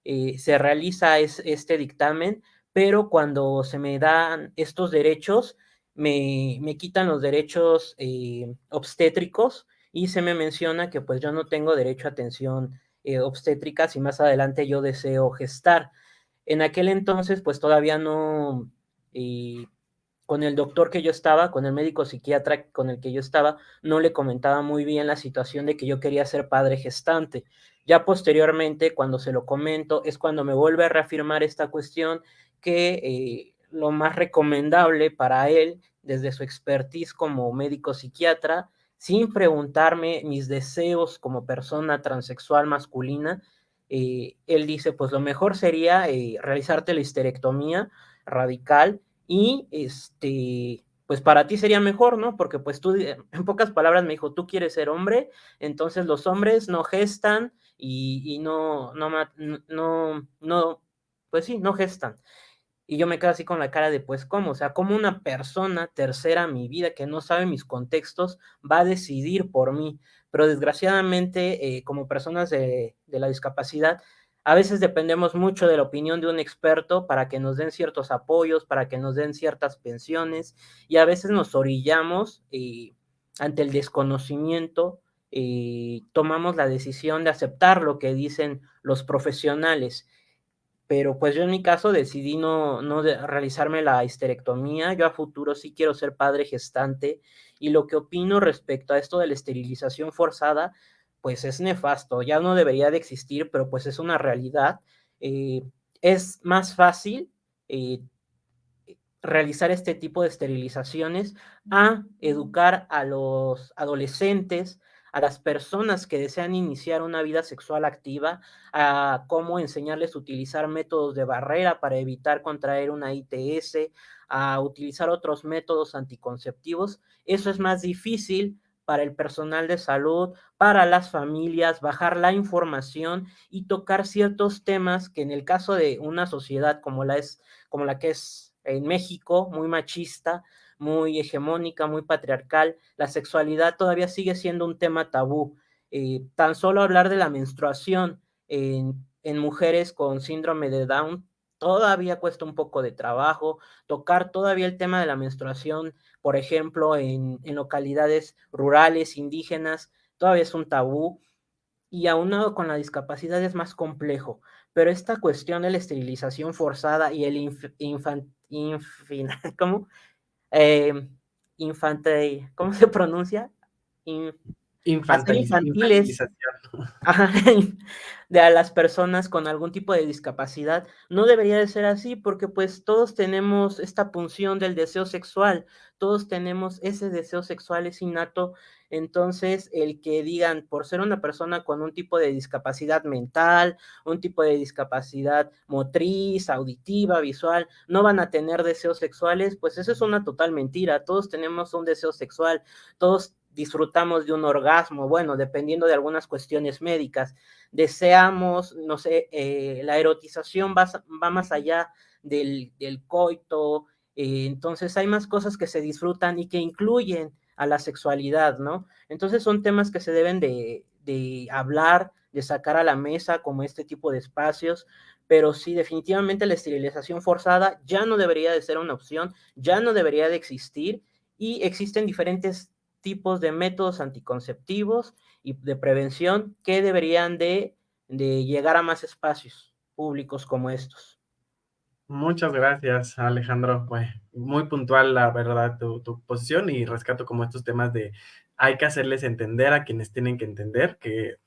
Se realiza este dictamen, pero cuando se me dan estos derechos, me quitan los derechos obstétricos y se me menciona que pues yo no tengo derecho a atención obstétrica si más adelante yo deseo gestar. En aquel entonces, pues todavía no, con el doctor que yo estaba, con el médico psiquiatra con el que yo estaba, no le comentaba muy bien la situación de que yo quería ser padre gestante. Ya posteriormente, cuando se lo comento, es cuando me vuelve a reafirmar esta cuestión que lo más recomendable para él, desde su expertise como médico psiquiatra, sin preguntarme mis deseos como persona transexual masculina, él dice, pues lo mejor sería realizarte la histerectomía radical y pues para ti sería mejor, ¿no? Porque pues tú, en pocas palabras me dijo, tú quieres ser hombre, entonces los hombres no gestan y pues sí, no gestan. Y yo me quedo así con la cara de, pues, ¿cómo? O sea, ¿cómo una persona tercera a mi vida que no sabe mis contextos va a decidir por mí? Pero desgraciadamente, como personas de la discapacidad, a veces dependemos mucho de la opinión de un experto para que nos den ciertos apoyos, para que nos den ciertas pensiones, y a veces nos orillamos ante el desconocimiento, tomamos la decisión de aceptar lo que dicen los profesionales. Pero pues yo en mi caso decidí no realizarme la histerectomía. Yo a futuro sí quiero ser padre gestante, y lo que opino respecto a esto de la esterilización forzada, pues es nefasto, ya no debería de existir, pero pues es una realidad. Es más fácil realizar este tipo de esterilizaciones a educar a los adolescentes, a las personas que desean iniciar una vida sexual activa, a cómo enseñarles a utilizar métodos de barrera para evitar contraer una ITS, a utilizar otros métodos anticonceptivos. Eso es más difícil para el personal de salud, para las familias, bajar la información y tocar ciertos temas que en el caso de una sociedad como la que es en México, muy machista, muy hegemónica, muy patriarcal, la sexualidad todavía sigue siendo un tema tabú. Tan solo hablar de la menstruación en mujeres con síndrome de Down todavía cuesta un poco de trabajo. Tocar todavía el tema de la menstruación, por ejemplo, en localidades rurales, indígenas, todavía es un tabú, y aunado con la discapacidad es más complejo. Pero esta cuestión de la esterilización forzada y el ¿cómo? ¿Cómo se pronuncia? Hacer infantiles de a las personas con algún tipo de discapacidad, no debería de ser así, porque pues todos tenemos esta punción del deseo sexual, todos tenemos ese deseo sexual, es innato. Entonces el que digan por ser una persona con un tipo de discapacidad mental, un tipo de discapacidad motriz, auditiva, visual, no van a tener deseos sexuales, pues eso es una total mentira. Todos tenemos un deseo sexual, todos disfrutamos de un orgasmo, bueno, dependiendo de algunas cuestiones médicas. Deseamos, no sé, la erotización va más allá del coito, entonces hay más cosas que se disfrutan y que incluyen a la sexualidad, ¿no? Entonces son temas que se deben de hablar, de sacar a la mesa, como este tipo de espacios. Pero sí, definitivamente la esterilización forzada ya no debería de ser una opción, ya no debería de existir, y existen diferentes tipos de métodos anticonceptivos y de prevención que deberían de llegar a más espacios públicos como estos. Muchas gracias, Alejandro. Muy puntual, la verdad, tu posición, y rescato como estos temas de hay que hacerles entender a quienes tienen que entender que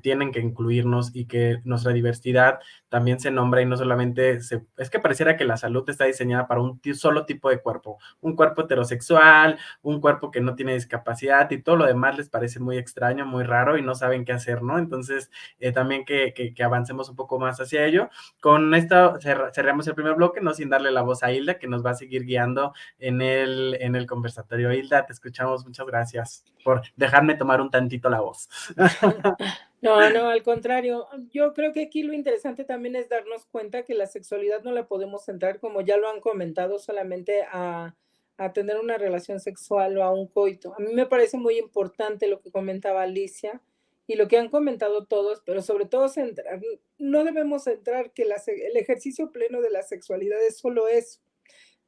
tienen que incluirnos y que nuestra diversidad también se nombra y no solamente es que pareciera que la salud está diseñada para un solo tipo de cuerpo, un cuerpo heterosexual, un cuerpo que no tiene discapacidad, y todo lo demás les parece muy extraño, muy raro y no saben qué hacer, ¿no? Entonces, también que avancemos un poco más hacia ello. Con esto cerramos el primer bloque, no sin darle la voz a Hilda, que nos va a seguir guiando en el conversatorio. Hilda, te escuchamos, muchas gracias por dejarme tomar un tantito la voz. No, no, al contrario. Yo creo que aquí lo interesante también es darnos cuenta que la sexualidad no la podemos centrar, como ya lo han comentado, solamente a tener una relación sexual o a un coito. A mí me parece muy importante lo que comentaba Alicia y lo que han comentado todos, pero sobre todo no debemos centrar que el ejercicio pleno de la sexualidad es solo eso.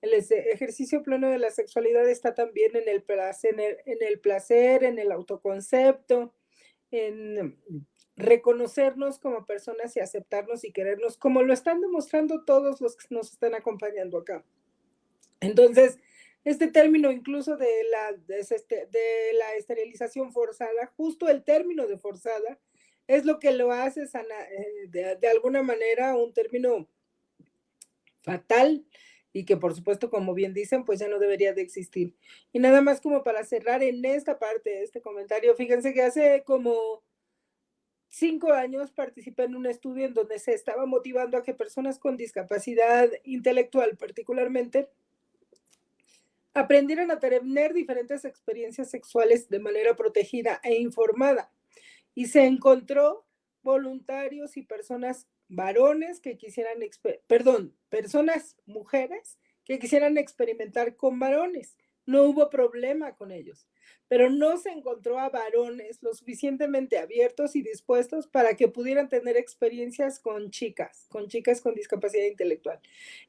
El ejercicio pleno de la sexualidad está también en el placer, en el autoconcepto, en reconocernos como personas y aceptarnos y querernos, como lo están demostrando todos los que nos están acompañando acá. Entonces, este término incluso de la esterilización forzada, justo el término de forzada, es lo que lo hace de alguna manera un término fatal y que por supuesto, como bien dicen, pues ya no debería de existir. Y nada más como para cerrar en esta parte de este comentario, fíjense que hace como 5 años participé en un estudio en donde se estaba motivando a que personas con discapacidad intelectual particularmente aprendieran a tener diferentes experiencias sexuales de manera protegida e informada. Y se encontró voluntarios y personas varones que quisieran, personas mujeres que quisieran experimentar con varones. No hubo problema con ellos, pero no se encontró a varones lo suficientemente abiertos y dispuestos para que pudieran tener experiencias con chicas con discapacidad intelectual.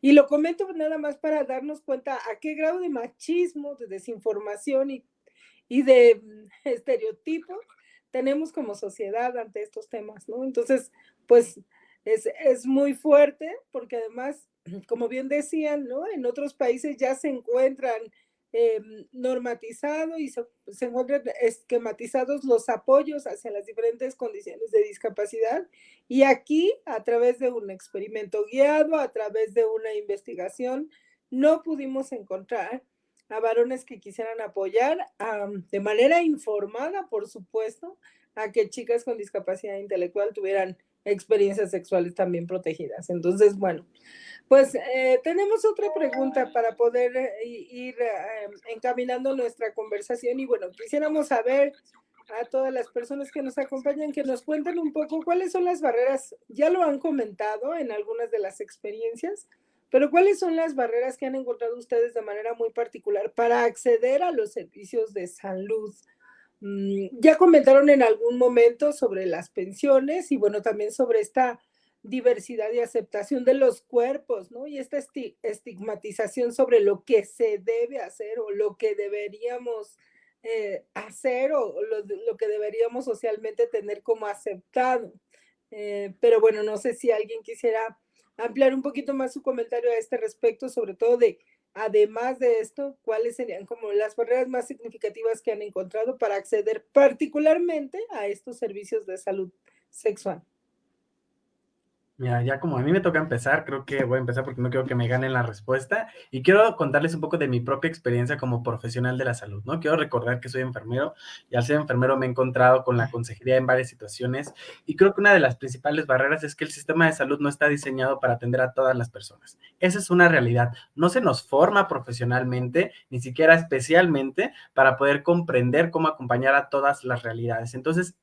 Y lo comento nada más para darnos cuenta a qué grado de machismo, de desinformación y de estereotipos tenemos como sociedad ante estos temas, ¿no? Entonces, pues es muy fuerte porque además, como bien decían, ¿no? En otros países ya se encuentran normatizados y se encuentran esquematizados los apoyos hacia las diferentes condiciones de discapacidad, y aquí, a través de un experimento guiado, a través de una investigación, no pudimos encontrar a varones que quisieran apoyar de manera informada, por supuesto, a que chicas con discapacidad intelectual tuvieran experiencias sexuales también protegidas. Entonces, bueno, pues tenemos otra pregunta para poder ir encaminando nuestra conversación, y bueno, quisiéramos saber a todas las personas que nos acompañan que nos cuenten un poco cuáles son las barreras. Ya lo han comentado en algunas de las experiencias, pero ¿cuáles son las barreras que han encontrado ustedes de manera muy particular para acceder a los servicios de salud? Ya comentaron en algún momento sobre las pensiones y bueno, también sobre esta diversidad y aceptación de los cuerpos, ¿no? Y esta estigmatización sobre lo que se debe hacer o lo que deberíamos hacer o lo que deberíamos socialmente tener como aceptado. Pero bueno, no sé si alguien quisiera ampliar un poquito más su comentario a este respecto, sobre todo de, además de esto, cuáles serían como las barreras más significativas que han encontrado para acceder particularmente a estos servicios de salud sexual. Mira, ya como a mí me toca empezar, creo que voy a empezar porque no quiero que me ganen la respuesta, y quiero contarles un poco de mi propia experiencia como profesional de la salud, ¿no? Quiero recordar que soy enfermero, y al ser enfermero me he encontrado con la consejería en varias situaciones, y creo que una de las principales barreras es que el sistema de salud no está diseñado para atender a todas las personas. Esa es una realidad. No se nos forma profesionalmente, ni siquiera especialmente, para poder comprender cómo acompañar a todas las realidades. Entonces,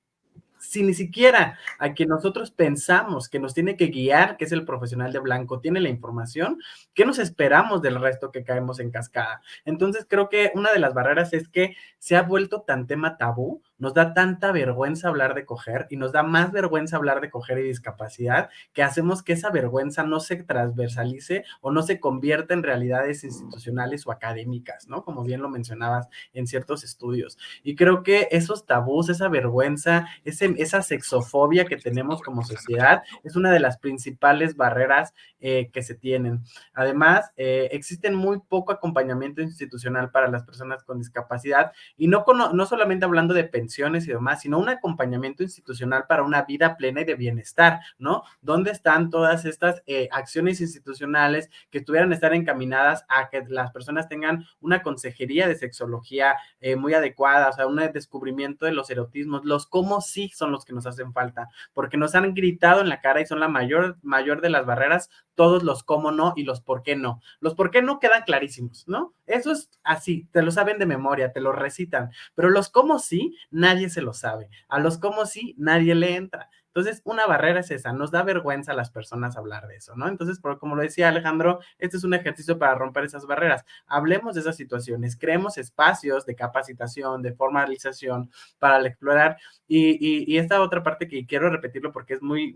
si ni siquiera a quien nosotros pensamos que nos tiene que guiar, que es el profesional de blanco, tiene la información, ¿qué nos esperamos del resto que caemos en cascada? Entonces creo que una de las barreras es que se ha vuelto tan tema tabú, nos da tanta vergüenza hablar de coger y nos da más vergüenza hablar de coger y discapacidad, que hacemos que esa vergüenza no se transversalice o no se convierta en realidades institucionales o académicas, ¿no? Como bien lo mencionabas en ciertos estudios. Y creo que esos tabús, esa vergüenza, esa sexofobia que tenemos como sociedad es una de las principales barreras que se tienen. Además, existen muy poco acompañamiento institucional para las personas con discapacidad y no solamente hablando de pensiones y demás, sino un acompañamiento institucional para una vida plena y de bienestar, ¿no? ¿Dónde están todas estas acciones institucionales que tuvieran estar encaminadas a que las personas tengan una consejería de sexología muy adecuada, o sea, un descubrimiento de los erotismos, los cómo sí son los que nos hacen falta, porque nos han gritado en la cara y son la mayor de las barreras, todos los cómo no y los por qué no. Los por qué no quedan clarísimos, ¿no? Eso es así, te lo saben de memoria, te lo recitan, pero los cómo sí, nadie se lo sabe. A los cómo sí, nadie le entra. Entonces, una barrera es esa, nos da vergüenza a las personas hablar de eso, ¿no? Entonces, como lo decía Alejandro, este es un ejercicio para romper esas barreras. Hablemos de esas situaciones, creemos espacios de capacitación, de formalización para explorar. Y esta otra parte que quiero repetirlo porque es muy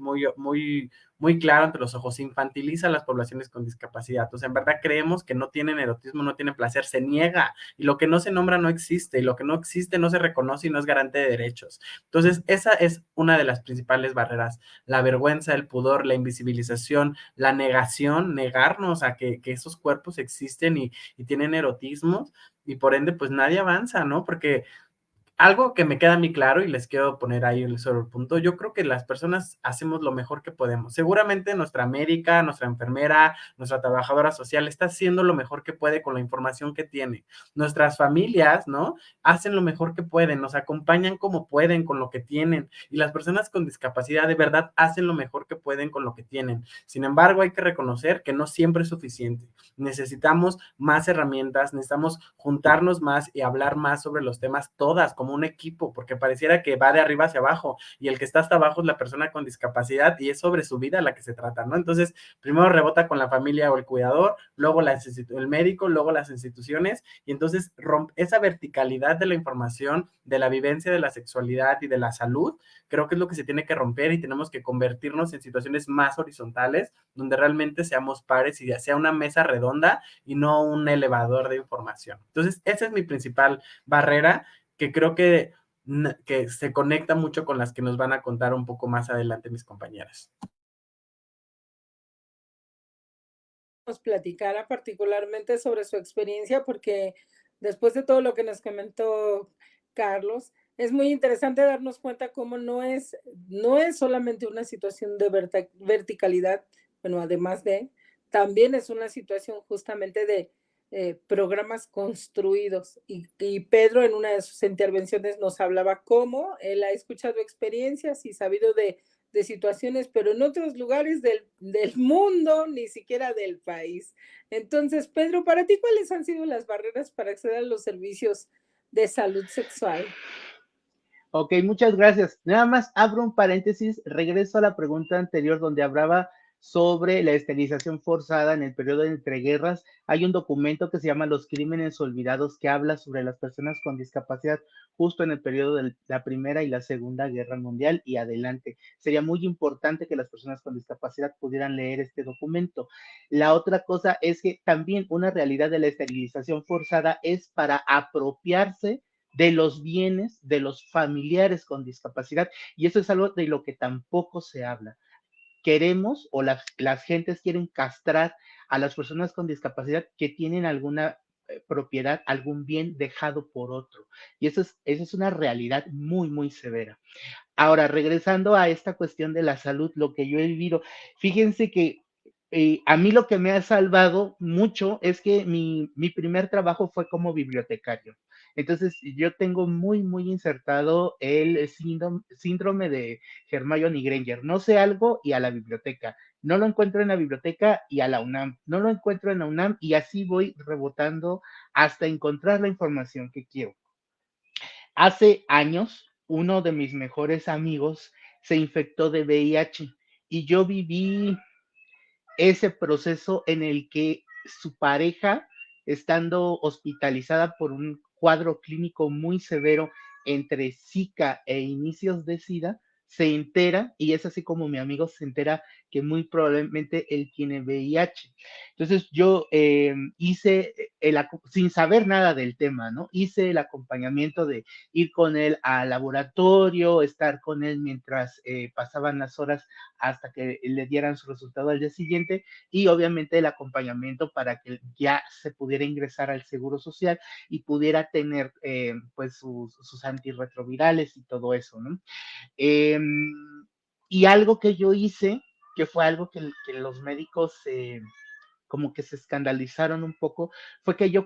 claro ante los ojos, infantiliza a las poblaciones con discapacidad. O sea, en verdad creemos que no tienen erotismo, no tienen placer, se niega, y lo que no se nombra no existe, y lo que no existe no se reconoce y no es garante de derechos. Entonces, esa es una de las principales barreras, la vergüenza, el pudor, la invisibilización, la negación, negarnos a que esos cuerpos existen y tienen erotismos, y por ende, pues nadie avanza, ¿no? Porque algo que me queda a mí claro y les quiero poner ahí sobre el punto, yo creo que las personas hacemos lo mejor que podemos. Seguramente nuestra médica, nuestra enfermera, nuestra trabajadora social está haciendo lo mejor que puede con la información que tiene. Nuestras familias, ¿no? Hacen lo mejor que pueden, nos acompañan como pueden con lo que tienen. Y las personas con discapacidad de verdad hacen lo mejor que pueden con lo que tienen. Sin embargo, hay que reconocer que no siempre es suficiente. Necesitamos más herramientas, necesitamos juntarnos más y hablar más sobre los temas todas como un equipo, porque pareciera que va de arriba hacia abajo y el que está hasta abajo es la persona con discapacidad y es sobre su vida la que se trata, ¿no? Entonces, primero rebota con la familia o el cuidador, luego el médico, luego las instituciones, y entonces esa verticalidad de la información, de la vivencia de la sexualidad y de la salud, creo que es lo que se tiene que romper y tenemos que convertirnos en situaciones más horizontales, donde realmente seamos pares y sea una mesa redonda y no un elevador de información. Entonces, esa es mi principal barrera, que creo que se conecta mucho con las que nos van a contar un poco más adelante mis compañeras. Nos platicara particularmente sobre su experiencia, porque después de todo lo que nos comentó Carlos, es muy interesante darnos cuenta cómo no es solamente una situación de verticalidad, bueno, además también es una situación justamente de programas construidos. Y Pedro en una de sus intervenciones nos hablaba cómo él ha escuchado experiencias y sabido de situaciones, pero en otros lugares del mundo, ni siquiera del país. Entonces, Pedro, para ti, ¿cuáles han sido las barreras para acceder a los servicios de salud sexual? Ok, muchas gracias. Nada más abro un paréntesis, regreso a la pregunta anterior donde hablaba sobre la esterilización forzada en el periodo de entreguerras. Hay un documento que se llama Los Crímenes Olvidados que habla sobre las personas con discapacidad justo en el periodo de la Primera y la Segunda Guerra Mundial y adelante. Sería muy importante que las personas con discapacidad pudieran leer este documento. La otra cosa es que también una realidad de la esterilización forzada es para apropiarse de los bienes de los familiares con discapacidad, y eso es algo de lo que tampoco se habla. Queremos o las gentes quieren castrar a las personas con discapacidad que tienen alguna propiedad, algún bien dejado por otro, y eso es una realidad muy, muy severa. Ahora, regresando a esta cuestión de la salud, lo que yo he vivido, fíjense que a mí lo que me ha salvado mucho es que mi primer trabajo fue como bibliotecario. Entonces, yo tengo muy, muy insertado el síndrome de Hermione Granger. No sé algo y a la biblioteca. No lo encuentro en la biblioteca y a la UNAM. No lo encuentro en la UNAM y así voy rebotando hasta encontrar la información que quiero. Hace años, uno de mis mejores amigos se infectó de VIH y yo viví ese proceso en el que su pareja, estando hospitalizada por un cuadro clínico muy severo entre Zika e inicios de SIDA, se entera, y es así como mi amigo se entera que muy probablemente él tiene VIH. Entonces yo hice, sin saber nada del tema, ¿no? Hice el acompañamiento de ir con él al laboratorio, estar con él mientras pasaban las horas hasta que le dieran su resultado al día siguiente, y obviamente el acompañamiento para que ya se pudiera ingresar al Seguro Social y pudiera tener pues sus antirretrovirales y todo eso, ¿no? Eh, y algo que yo hice, que fue algo que los médicos como que se escandalizaron un poco, fue que yo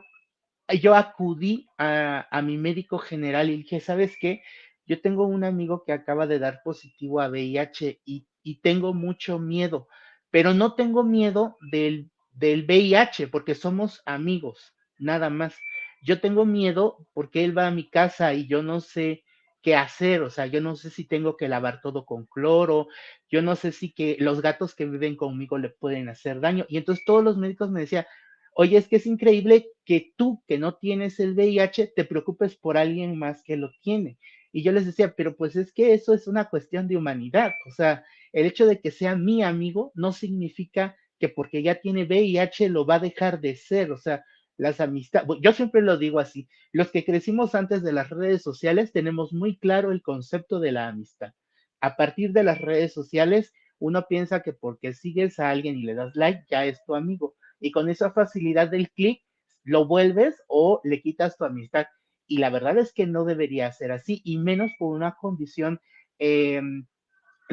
acudí a mi médico general y dije, ¿sabes qué? Yo tengo un amigo que acaba de dar positivo a VIH y tengo mucho miedo, pero no tengo miedo del VIH porque somos amigos, nada más. Yo tengo miedo porque él va a mi casa y yo no sé qué hacer, o sea, yo no sé si tengo que lavar todo con cloro, yo no sé si que los gatos que viven conmigo le pueden hacer daño. Y entonces todos los médicos me decían, oye, es que es increíble que tú, que no tienes el VIH, te preocupes por alguien más que lo tiene. Y yo les decía, pero pues es que eso es una cuestión de humanidad. O sea, el hecho de que sea mi amigo no significa que porque ya tiene VIH lo va a dejar de ser. O sea, las amistades, yo siempre lo digo así, los que crecimos antes de las redes sociales tenemos muy claro el concepto de la amistad. A partir de las redes sociales, uno piensa que porque sigues a alguien y le das like, ya es tu amigo y con esa facilidad del clic lo vuelves o le quitas tu amistad. Y la verdad es que no debería ser así, y menos por una condición de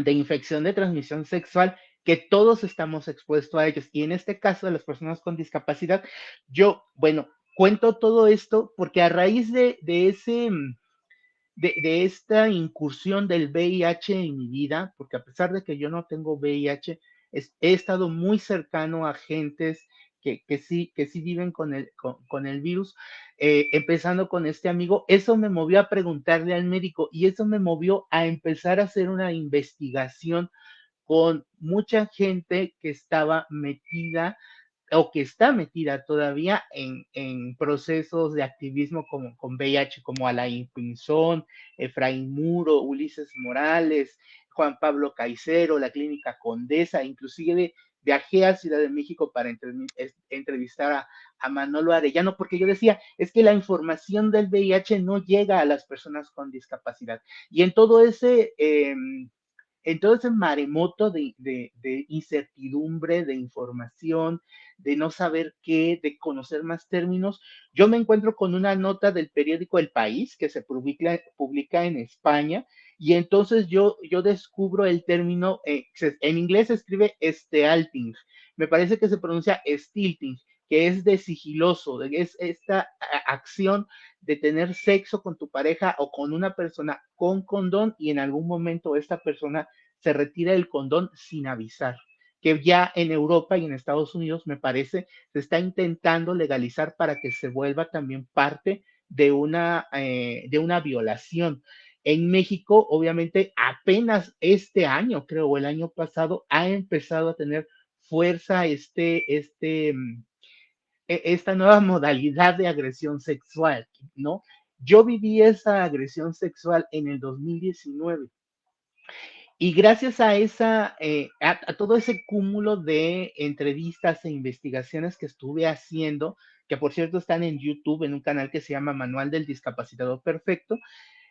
infección de transmisión sexual que todos estamos expuestos a ellos. Y en este caso de las personas con discapacidad, yo, bueno, cuento todo esto porque a raíz de esta incursión del VIH en mi vida, porque a pesar de que yo no tengo VIH, he estado muy cercano a gentes que sí viven con el virus, empezando con este amigo, eso me movió a preguntarle al médico y eso me movió a empezar a hacer una investigación con mucha gente que estaba metida o que está metida todavía en procesos de activismo con VIH, como Alain Pinzón, Efraín Muro, Ulises Morales, Juan Pablo Caicero, la Clínica Condesa, inclusive viajé a Ciudad de México para entrevistar a Manolo Arellano, porque yo decía, es que la información del VIH no llega a las personas con discapacidad. Y en todo ese maremoto de incertidumbre, de información, de no saber qué, de conocer más términos, yo me encuentro con una nota del periódico El País que se publica en España y entonces yo descubro el término, en inglés se escribe stilting, me parece que se pronuncia stilting, que es de sigiloso, es esta acción de tener sexo con tu pareja o con una persona con condón y en algún momento esta persona se retira el condón sin avisar, que ya en Europa y en Estados Unidos, me parece, se está intentando legalizar para que se vuelva también parte de una violación. En México, obviamente, apenas este año, creo, o el año pasado, ha empezado a tener fuerza esta nueva modalidad de agresión sexual, ¿no? Yo viví esa agresión sexual en el 2019 y gracias a todo ese cúmulo de entrevistas e investigaciones que estuve haciendo, que por cierto están en YouTube, en un canal que se llama Manual del Discapacitado Perfecto,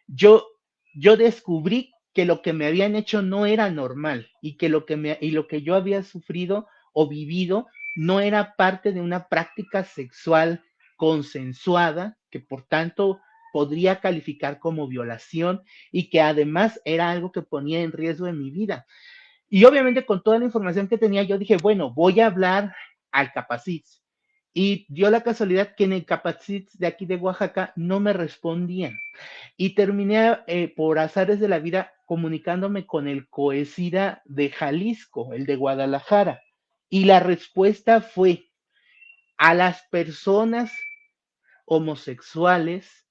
yo, yo descubrí que lo que me habían hecho no era normal y que lo que yo había sufrido o vivido no era parte de una práctica sexual consensuada, que por tanto podría calificar como violación y que además era algo que ponía en riesgo en mi vida. Y obviamente con toda la información que tenía, yo dije, bueno, voy a hablar al Capacits. Y dio la casualidad que en el Capacits de aquí de Oaxaca no me respondían. Y terminé por azares de la vida comunicándome con el COESIDA de Jalisco, el de Guadalajara. Y la respuesta fue, a las personas homosexuales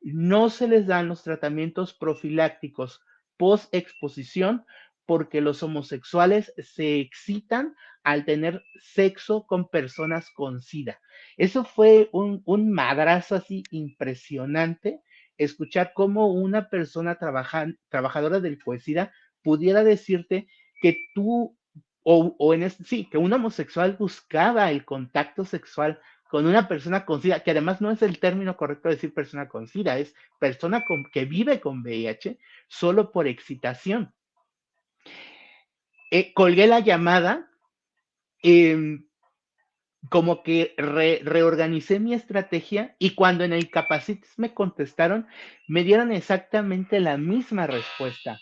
no se les dan los tratamientos profilácticos post exposición porque los homosexuales se excitan al tener sexo con personas con SIDA. Eso fue un madrazo así impresionante escuchar cómo una persona trabajadora del COESIDA pudiera decirte que tú, sí, que un homosexual buscaba el contacto sexual con una persona con SIDA, que además no es el término correcto decir persona con SIDA, es persona que vive con VIH solo por excitación. Colgué la llamada, como que reorganicé mi estrategia, y cuando en el Capacites me contestaron, me dieron exactamente la misma respuesta,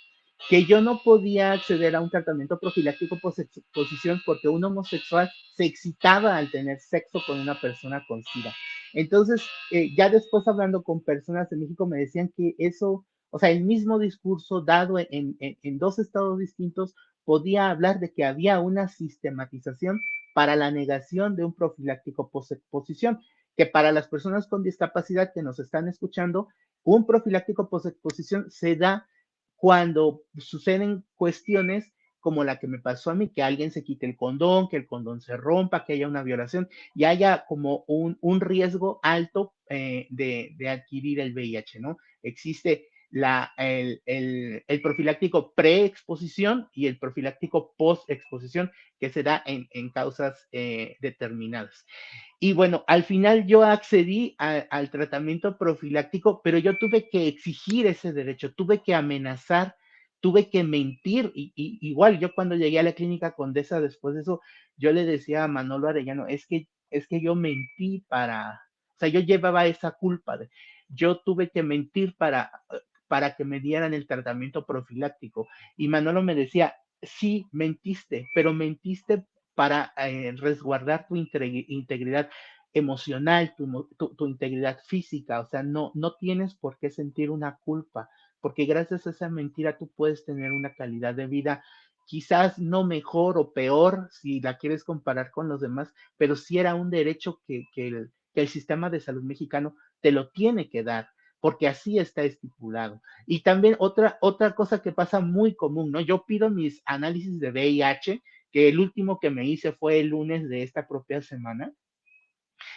que yo no podía acceder a un tratamiento profiláctico por exposición porque un homosexual se excitaba al tener sexo con una persona con SIDA. Entonces, ya después hablando con personas de México me decían que eso, o sea, el mismo discurso dado en dos estados distintos podía hablar de que había una sistematización para la negación de un profiláctico posexposición, que para las personas con discapacidad que nos están escuchando, un profiláctico posexposición se da cuando suceden cuestiones como la que me pasó a mí, que alguien se quite el condón, que el condón se rompa, que haya una violación y haya como un riesgo alto de adquirir el VIH, ¿no? Existe el profiláctico pre-exposición y el profiláctico post-exposición, que se da en causas determinadas. Y bueno, al final yo accedí al tratamiento profiláctico, pero yo tuve que exigir ese derecho, tuve que amenazar, tuve que mentir. Igual yo cuando llegué a la clínica Condesa después de eso, yo le decía a Manolo Arellano, es que yo mentí o sea, yo llevaba esa culpa. Yo tuve que mentir para que me dieran el tratamiento profiláctico. Y Manolo me decía, sí, mentiste, pero mentiste para resguardar tu integridad emocional, tu integridad física. O sea, no tienes por qué sentir una culpa, porque gracias a esa mentira tú puedes tener una calidad de vida quizás no mejor o peor si la quieres comparar con los demás, pero sí era un derecho que el sistema de salud mexicano te lo tiene que dar, porque así está estipulado. Y también otra cosa que pasa muy común, ¿no? Yo pido mis análisis de VIH, que el último que me hice fue el lunes de esta propia semana,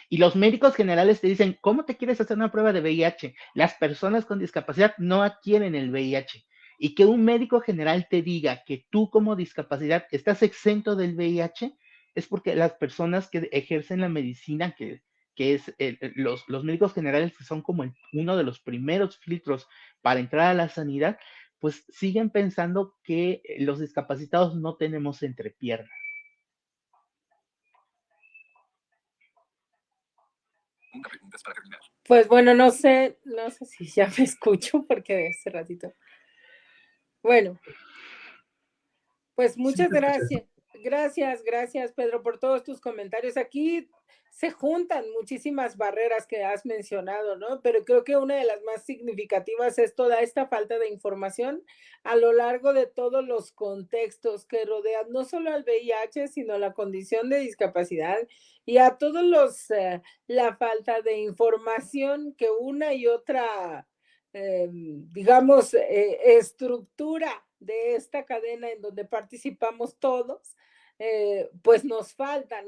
y los médicos generales te dicen, ¿cómo te quieres hacer una prueba de VIH? Las personas con discapacidad no adquieren el VIH. Y que un médico general te diga que tú como discapacidad estás exento del VIH, es porque las personas que ejercen la medicina, que es los médicos generales, que son como uno de los primeros filtros para entrar a la sanidad, pues siguen pensando que los discapacitados no tenemos entrepierna. Pues bueno, no sé si ya me escucho porque hace ratito. Bueno, pues muchas gracias. Gracias, Pedro, por todos tus comentarios. Aquí se juntan muchísimas barreras que has mencionado, ¿no? Pero creo que una de las más significativas es toda esta falta de información a lo largo de todos los contextos que rodean no solo al VIH, sino la condición de discapacidad y a todos la falta de información que una y otra, digamos, estructura de esta cadena en donde participamos todos, pues nos falta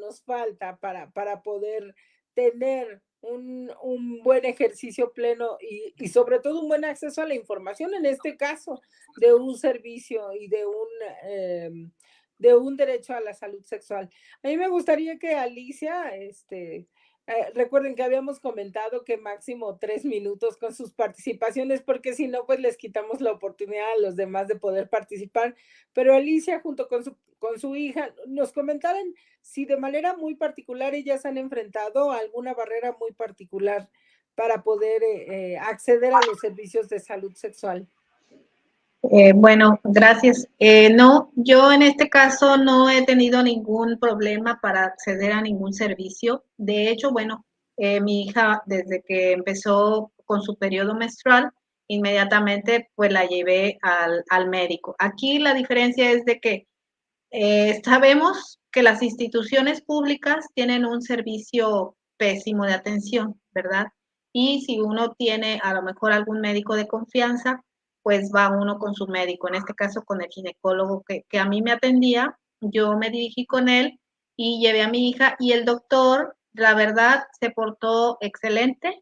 para poder tener un buen ejercicio pleno y sobre todo un buen acceso a la información, en este caso, de un servicio y de un derecho a la salud sexual. A mí me gustaría que Alicia, recuerden que habíamos comentado que máximo 3 minutos con sus participaciones, porque si no, pues les quitamos la oportunidad a los demás de poder participar. Pero Alicia, junto con su hija, nos comentaran si de manera muy particular ellas han enfrentado alguna barrera muy particular para poder acceder a los servicios de salud sexual. Bueno, gracias. No, yo en este caso no he tenido ningún problema para acceder a ningún servicio. De hecho, bueno, mi hija desde que empezó con su periodo menstrual, inmediatamente pues la llevé al médico. Aquí la diferencia es de que sabemos que las instituciones públicas tienen un servicio pésimo de atención, ¿verdad? Y si uno tiene a lo mejor algún médico de confianza, pues va uno con su médico, en este caso con el ginecólogo que a mí me atendía, yo me dirigí con él y llevé a mi hija y el doctor, la verdad, se portó excelente.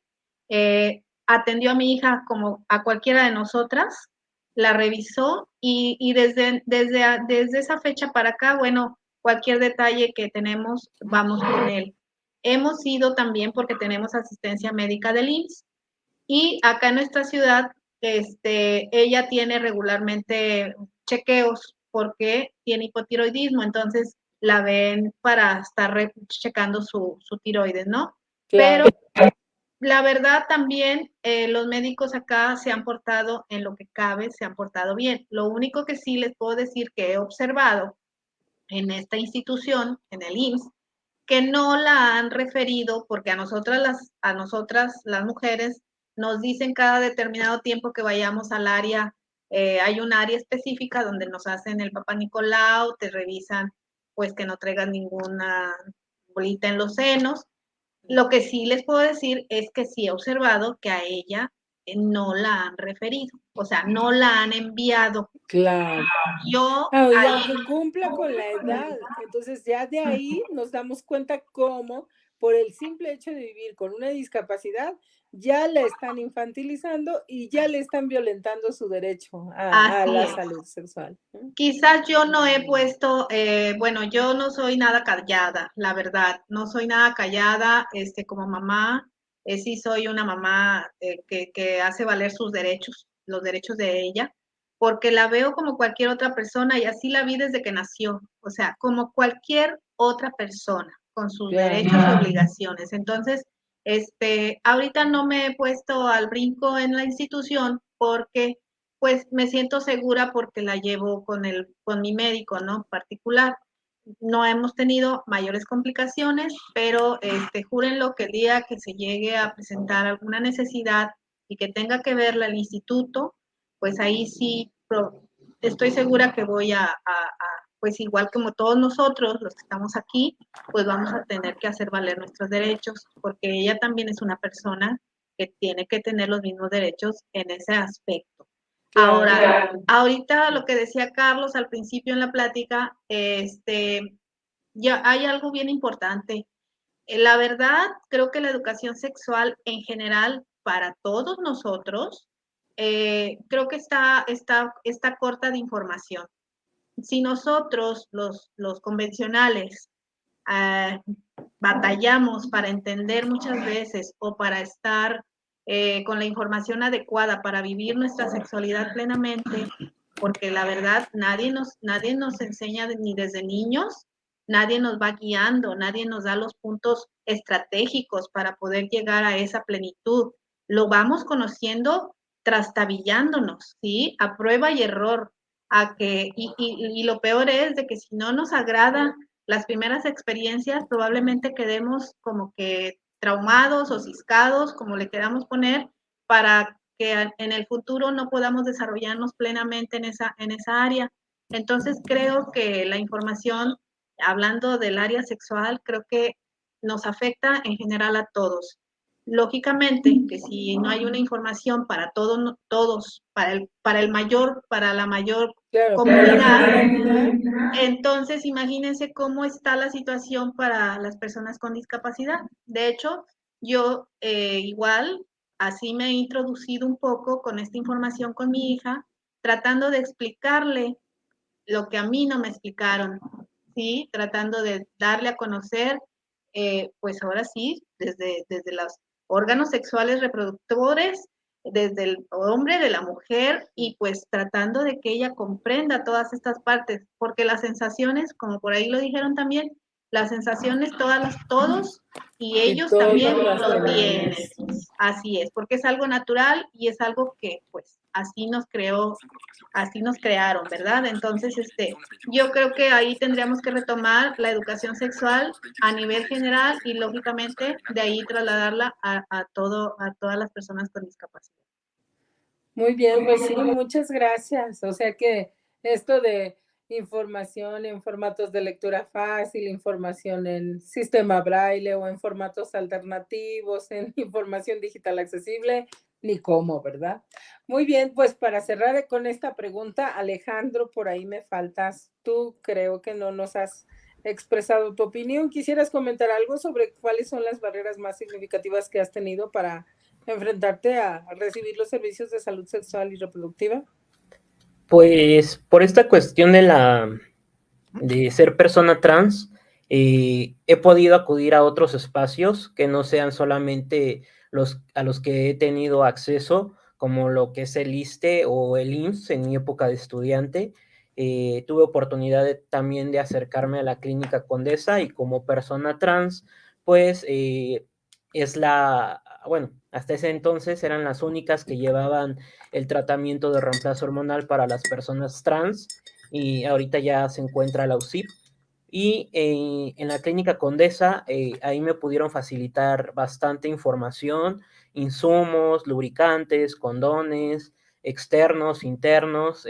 atendió a mi hija como a cualquiera de nosotras, la revisó y desde esa fecha para acá, bueno, cualquier detalle que tenemos, vamos con él. Hemos ido también porque tenemos asistencia médica del IMSS y acá en nuestra ciudad, ella tiene regularmente chequeos porque tiene hipotiroidismo, entonces la ven para estar checando su tiroides, ¿no? Claro. Pero la verdad también los médicos acá se han portado en lo que cabe, se han portado bien. Lo único que sí les puedo decir que he observado en esta institución, en el IMSS, que no la han referido porque a nosotras las mujeres nos dicen cada determinado tiempo que vayamos al área, hay un área específica donde nos hacen el Papá Nicolau, te revisan pues que no traigas ninguna bolita en los senos. Lo que sí les puedo decir es que sí he observado que a ella no la han referido, o sea, no la han enviado. Claro. Yo Y ahí, aunque cumpla con la edad, entonces ya de ahí nos damos cuenta cómo por el simple hecho de vivir con una discapacidad ya la están infantilizando y ya le están violentando su derecho a así la es. salud sexual. Quizás yo no he puesto, bueno, yo no soy nada callada, la verdad, no soy nada callada, como mamá, sí soy una mamá que hace valer sus derechos, los derechos de ella, porque la veo como cualquier otra persona y así la vi desde que nació, o sea, como cualquier otra persona, con sus derechos y obligaciones. Entonces, ahorita no me he puesto al brinco en la institución porque pues me siento segura porque la llevo con mi médico, ¿no? Particular. No hemos tenido mayores complicaciones, pero júrenlo que el día que se llegue a presentar alguna necesidad y que tenga que verla el instituto, pues ahí sí estoy segura que voy pues igual como todos nosotros, los que estamos aquí, pues vamos a tener que hacer valer nuestros derechos, porque ella también es una persona que tiene que tener los mismos derechos en ese aspecto. Ahora, ahorita lo que decía Carlos al principio en la plática, ya hay algo bien importante. La verdad, creo que la educación sexual en general para todos nosotros, creo que está corta de información. Si nosotros, los convencionales, batallamos para entender muchas veces o para estar con la información adecuada para vivir nuestra sexualidad plenamente, porque la verdad nadie nos enseña ni desde niños, nadie nos va guiando, nadie nos da los puntos estratégicos para poder llegar a esa plenitud. Lo vamos conociendo trastabillándonos, ¿sí? A prueba y error. Y lo peor es de que si no nos agrada las primeras experiencias, probablemente quedemos como que traumados o ciscados, como le queramos poner, para que en el futuro no podamos desarrollarnos plenamente en esa área. Entonces creo que la información, hablando del área sexual, creo que nos afecta en general a todos. Lógicamente que si no hay una información para todos, para la mayor comunidad, entonces imagínense cómo está la situación para las personas con discapacidad. De hecho, yo igual así me he introducido un poco con esta información con mi hija, tratando de explicarle lo que a mí no me explicaron, ¿sí? Tratando de darle a conocer, pues ahora sí, desde los órganos sexuales reproductores, desde el hombre, de la mujer, y pues tratando de que ella comprenda todas estas partes, porque las sensaciones, como por ahí lo dijeron también, las sensaciones todos y ellos también lo tienen. Así es, porque es algo natural y es algo que pues así nos crearon, ¿verdad? Entonces, yo creo que ahí tendríamos que retomar la educación sexual a nivel general y lógicamente de ahí trasladarla a todas las personas con discapacidad. Muy bien, pues sí, muchas gracias. O sea que esto de información en formatos de lectura fácil, información en sistema braille o en formatos alternativos, en información digital accesible, ni cómo, ¿verdad? Muy bien, pues para cerrar con esta pregunta, Alejandro, por ahí me faltas tú, creo que no nos has expresado tu opinión. ¿Quisieras comentar algo sobre cuáles son las barreras más significativas que has tenido para enfrentarte a recibir los servicios de salud sexual y reproductiva? Pues por esta cuestión de ser persona trans, he podido acudir a otros espacios que no sean solamente a los que he tenido acceso, como lo que es el ISSSTE o el IMSS en mi época de estudiante. Tuve oportunidad también de acercarme a la Clínica Condesa y como persona trans, pues bueno, hasta ese entonces eran las únicas que llevaban el tratamiento de reemplazo hormonal para las personas trans y ahorita ya se encuentra la UCIP. Y en la Clínica Condesa, ahí me pudieron facilitar bastante información, insumos, lubricantes, condones, externos, internos.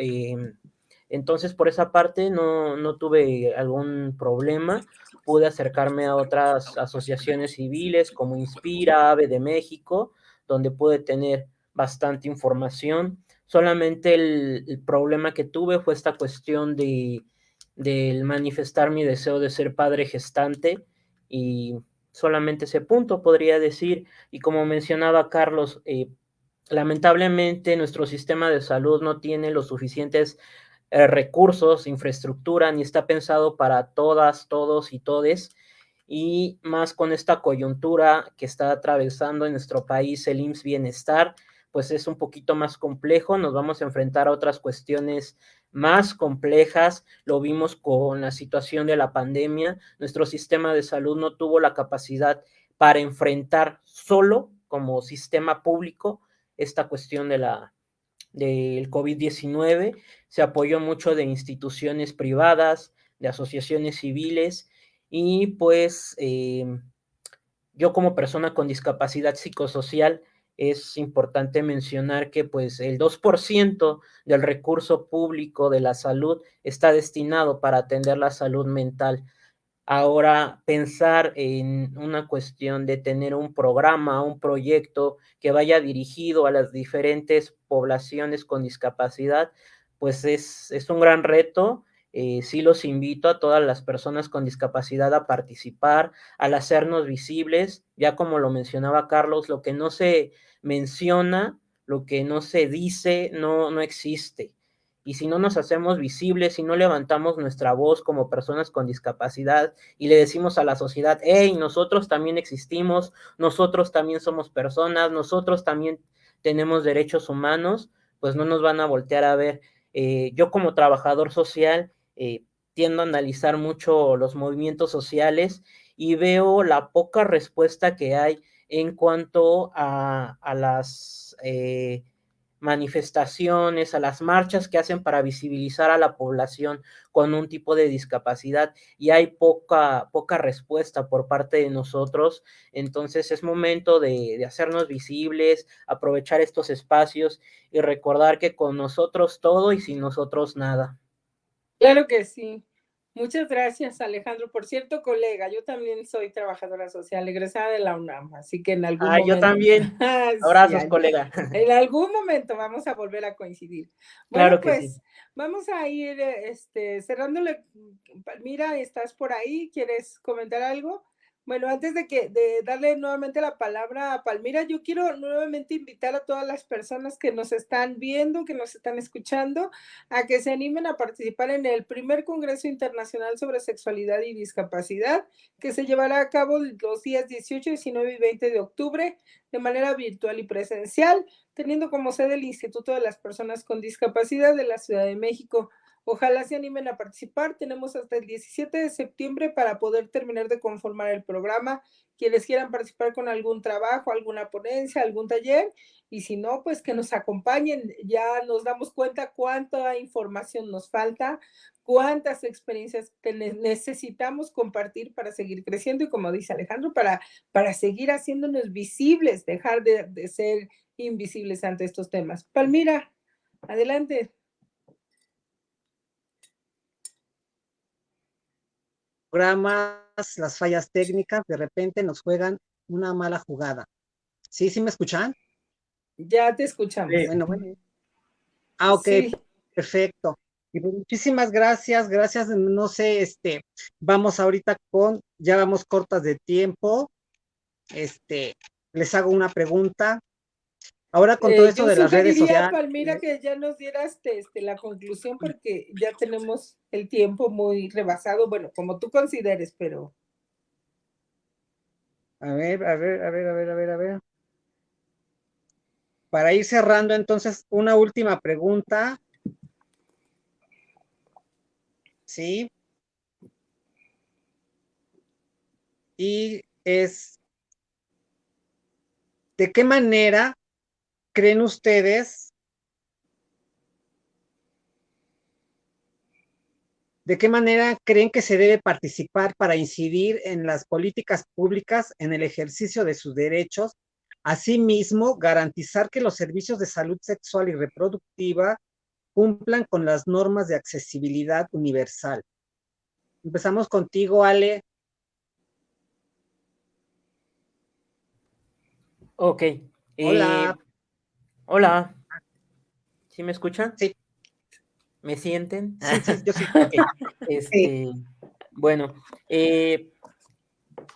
Entonces, por esa parte no tuve algún problema. Pude acercarme a otras asociaciones civiles como Inspira, Ave de México, donde pude tener bastante información. Solamente el problema que tuve fue esta cuestión del manifestar mi deseo de ser padre gestante y solamente ese punto podría decir. Y como mencionaba Carlos, lamentablemente nuestro sistema de salud no tiene los suficientes recursos, infraestructura, ni está pensado para todas, todos y todes, y más con esta coyuntura que está atravesando en nuestro país el IMSS Bienestar, pues es un poquito más complejo, nos vamos a enfrentar a otras cuestiones más complejas, lo vimos con la situación de la pandemia, nuestro sistema de salud no tuvo la capacidad para enfrentar solo como sistema público esta cuestión del COVID-19, se apoyó mucho de instituciones privadas, de asociaciones civiles y pues yo como persona con discapacidad psicosocial es importante mencionar que pues el 2% del recurso público de la salud está destinado para atender la salud mental. Ahora, pensar en una cuestión de tener un programa, un proyecto que vaya dirigido a las diferentes poblaciones con discapacidad, pues es un gran reto. Sí los invito a todas las personas con discapacidad a participar, al hacernos visibles, ya como lo mencionaba Carlos, lo que no se menciona, lo que no se dice, no existe. Y si no nos hacemos visibles, si no levantamos nuestra voz como personas con discapacidad y le decimos a la sociedad, hey, nosotros también existimos, nosotros también somos personas, nosotros también tenemos derechos humanos, pues no nos van a voltear a ver. Yo como trabajador social tiendo a analizar mucho los movimientos sociales y veo la poca respuesta que hay en cuanto a las manifestaciones, a las marchas que hacen para visibilizar a la población con un tipo de discapacidad y hay poca respuesta por parte de nosotros. Entonces es momento de hacernos visibles, aprovechar estos espacios y recordar que con nosotros todo y sin nosotros nada. Claro que sí. Muchas gracias, Alejandro. Por cierto, colega, yo también soy trabajadora social, egresada de la UNAM, así que en algún momento. Yo también. Abrazos, sí, colega. En algún momento vamos a volver a coincidir. Bueno, Claro que pues sí. vamos a ir cerrándole. Palmira, ¿estás por ahí? ¿Quieres comentar algo? Bueno, antes de darle nuevamente la palabra a Palmira, yo quiero nuevamente invitar a todas las personas que nos están viendo, que nos están escuchando, a que se animen a participar en el primer Congreso Internacional sobre Sexualidad y Discapacidad, que se llevará a cabo los días 18, 19 y 20 de octubre, de manera virtual y presencial, teniendo como sede el Instituto de las Personas con Discapacidad de la Ciudad de México. Ojalá se animen a participar. Tenemos hasta el 17 de septiembre para poder terminar de conformar el programa. Quienes quieran participar con algún trabajo, alguna ponencia, algún taller, y si no, pues que nos acompañen. Ya nos damos cuenta cuánta información nos falta, cuántas experiencias necesitamos compartir para seguir creciendo y, como dice Alejandro, para seguir haciéndonos visibles, dejar de ser invisibles ante estos temas. Palmira, adelante. Programas, las fallas técnicas, de repente nos juegan una mala jugada. ¿Sí me escuchan? Ya te escuchamos. Sí. Bueno. Ok, Sí. perfecto. Y pues muchísimas gracias, no sé, vamos ahorita ya vamos cortas de tiempo, les hago una pregunta, Ahora con todo esto Yo de las redes sugeriría, sociales. Palmira, que ya nos dieras la conclusión porque ya tenemos el tiempo muy rebasado, bueno, como tú consideres, pero... A ver, a ver, a ver, a ver, a ver, a ver. Para ir cerrando, entonces, una última pregunta. ¿Sí? Y es, ¿de qué manera creen ustedes, de qué manera creen que se debe participar para incidir en las políticas públicas en el ejercicio de sus derechos? Asimismo, garantizar que los servicios de salud sexual y reproductiva cumplan con las normas de accesibilidad universal. Empezamos contigo, Ale. Ok. Hola. Hola. ¿Sí me escuchan? Sí, ¿Me sienten? sí, sí, yo sí. Ok. Sí. Bueno,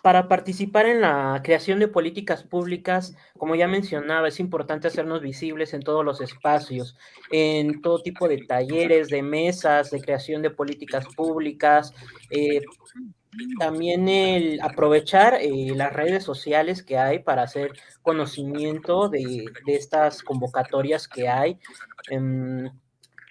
para participar en la creación de políticas públicas, como ya mencionaba, es importante hacernos visibles en todos los espacios, en todo tipo de talleres, de mesas, de creación de políticas públicas. También el aprovechar las redes sociales que hay para hacer conocimiento de estas convocatorias que hay. Em,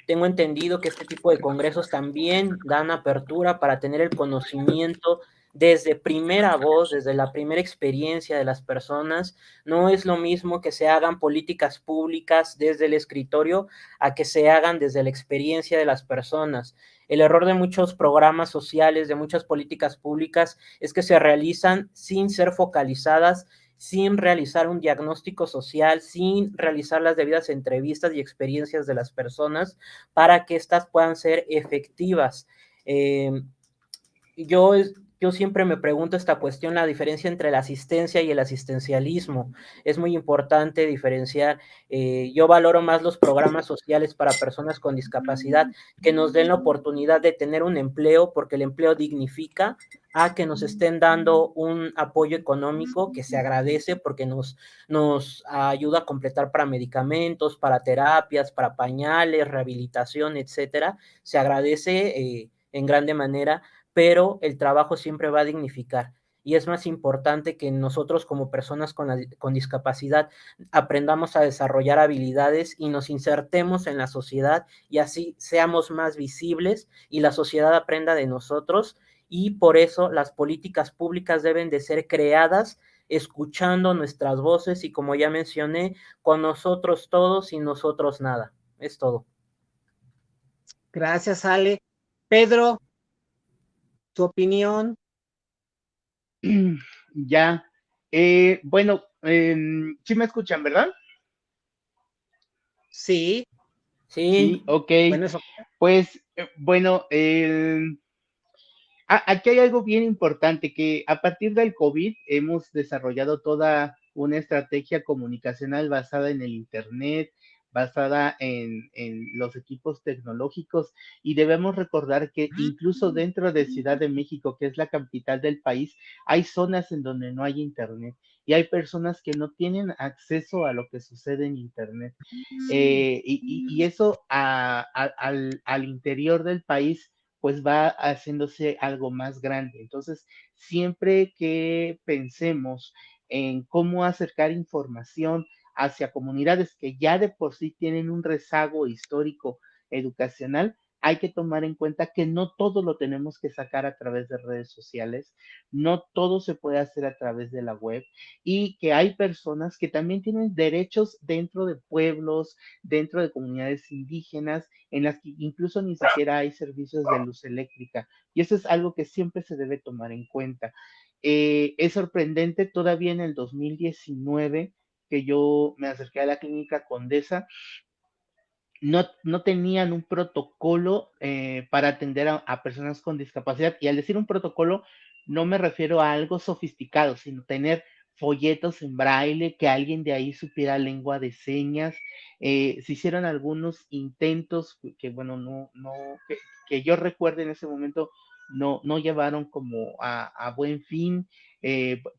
Tengo entendido que este tipo de congresos también dan apertura para tener el conocimiento desde primera voz, desde la primera experiencia de las personas. No es lo mismo que se hagan políticas públicas desde el escritorio a que se hagan desde la experiencia de las personas. El error de muchos programas sociales, de muchas políticas públicas, es que se realizan sin ser focalizadas, sin realizar un diagnóstico social, sin realizar las debidas entrevistas y experiencias de las personas para que éstas puedan ser efectivas. Eh, yo, yo siempre me pregunto esta cuestión, la diferencia entre la asistencia y el asistencialismo. Es muy importante diferenciar. Yo valoro más los programas sociales para personas con discapacidad que nos den la oportunidad de tener un empleo, porque el empleo dignifica, a que nos estén dando un apoyo económico que se agradece porque nos ayuda a completar para medicamentos, para terapias, para pañales, rehabilitación, etcétera. Se agradece en grande manera, pero el trabajo siempre va a dignificar. Y es más importante que nosotros como personas con discapacidad aprendamos a desarrollar habilidades y nos insertemos en la sociedad y así seamos más visibles y la sociedad aprenda de nosotros. Y por eso las políticas públicas deben de ser creadas escuchando nuestras voces y, como ya mencioné, con nosotros todos y nosotros nada. Es todo. Gracias, Ale. Pedro, tu opinión. Ya. Bueno, sí me escuchan, ¿verdad? Sí, Sí, Sí, ok. bueno, eso. Pues bueno, aquí hay algo bien importante, que a partir del COVID hemos desarrollado toda una estrategia comunicacional basada en el Internet, basada en los equipos tecnológicos, y debemos recordar que incluso dentro de Ciudad de México, que es la capital del país, hay zonas en donde no hay Internet y hay personas que no tienen acceso a lo que sucede en Internet. Y eso al interior del país pues va haciéndose algo más grande. Entonces, siempre que pensemos en cómo acercar información hacia comunidades que ya de por sí tienen un rezago histórico educacional, hay que tomar en cuenta que no todo lo tenemos que sacar a través de redes sociales, no todo se puede hacer a través de la web, y que hay personas que también tienen derechos dentro de pueblos, dentro de comunidades indígenas, en las que incluso ni siquiera hay servicios de luz eléctrica. Y eso es algo que siempre se debe tomar en cuenta. Es sorprendente, todavía en el 2019, que yo me acerqué a la clínica Condesa, no tenían un protocolo para atender a personas con discapacidad. Y al decir un protocolo, no me refiero a algo sofisticado, sino tener folletos en braille, que alguien de ahí supiera lengua de señas. Se hicieron algunos intentos que bueno, que yo recuerde en ese momento, no llevaron como a buen fin.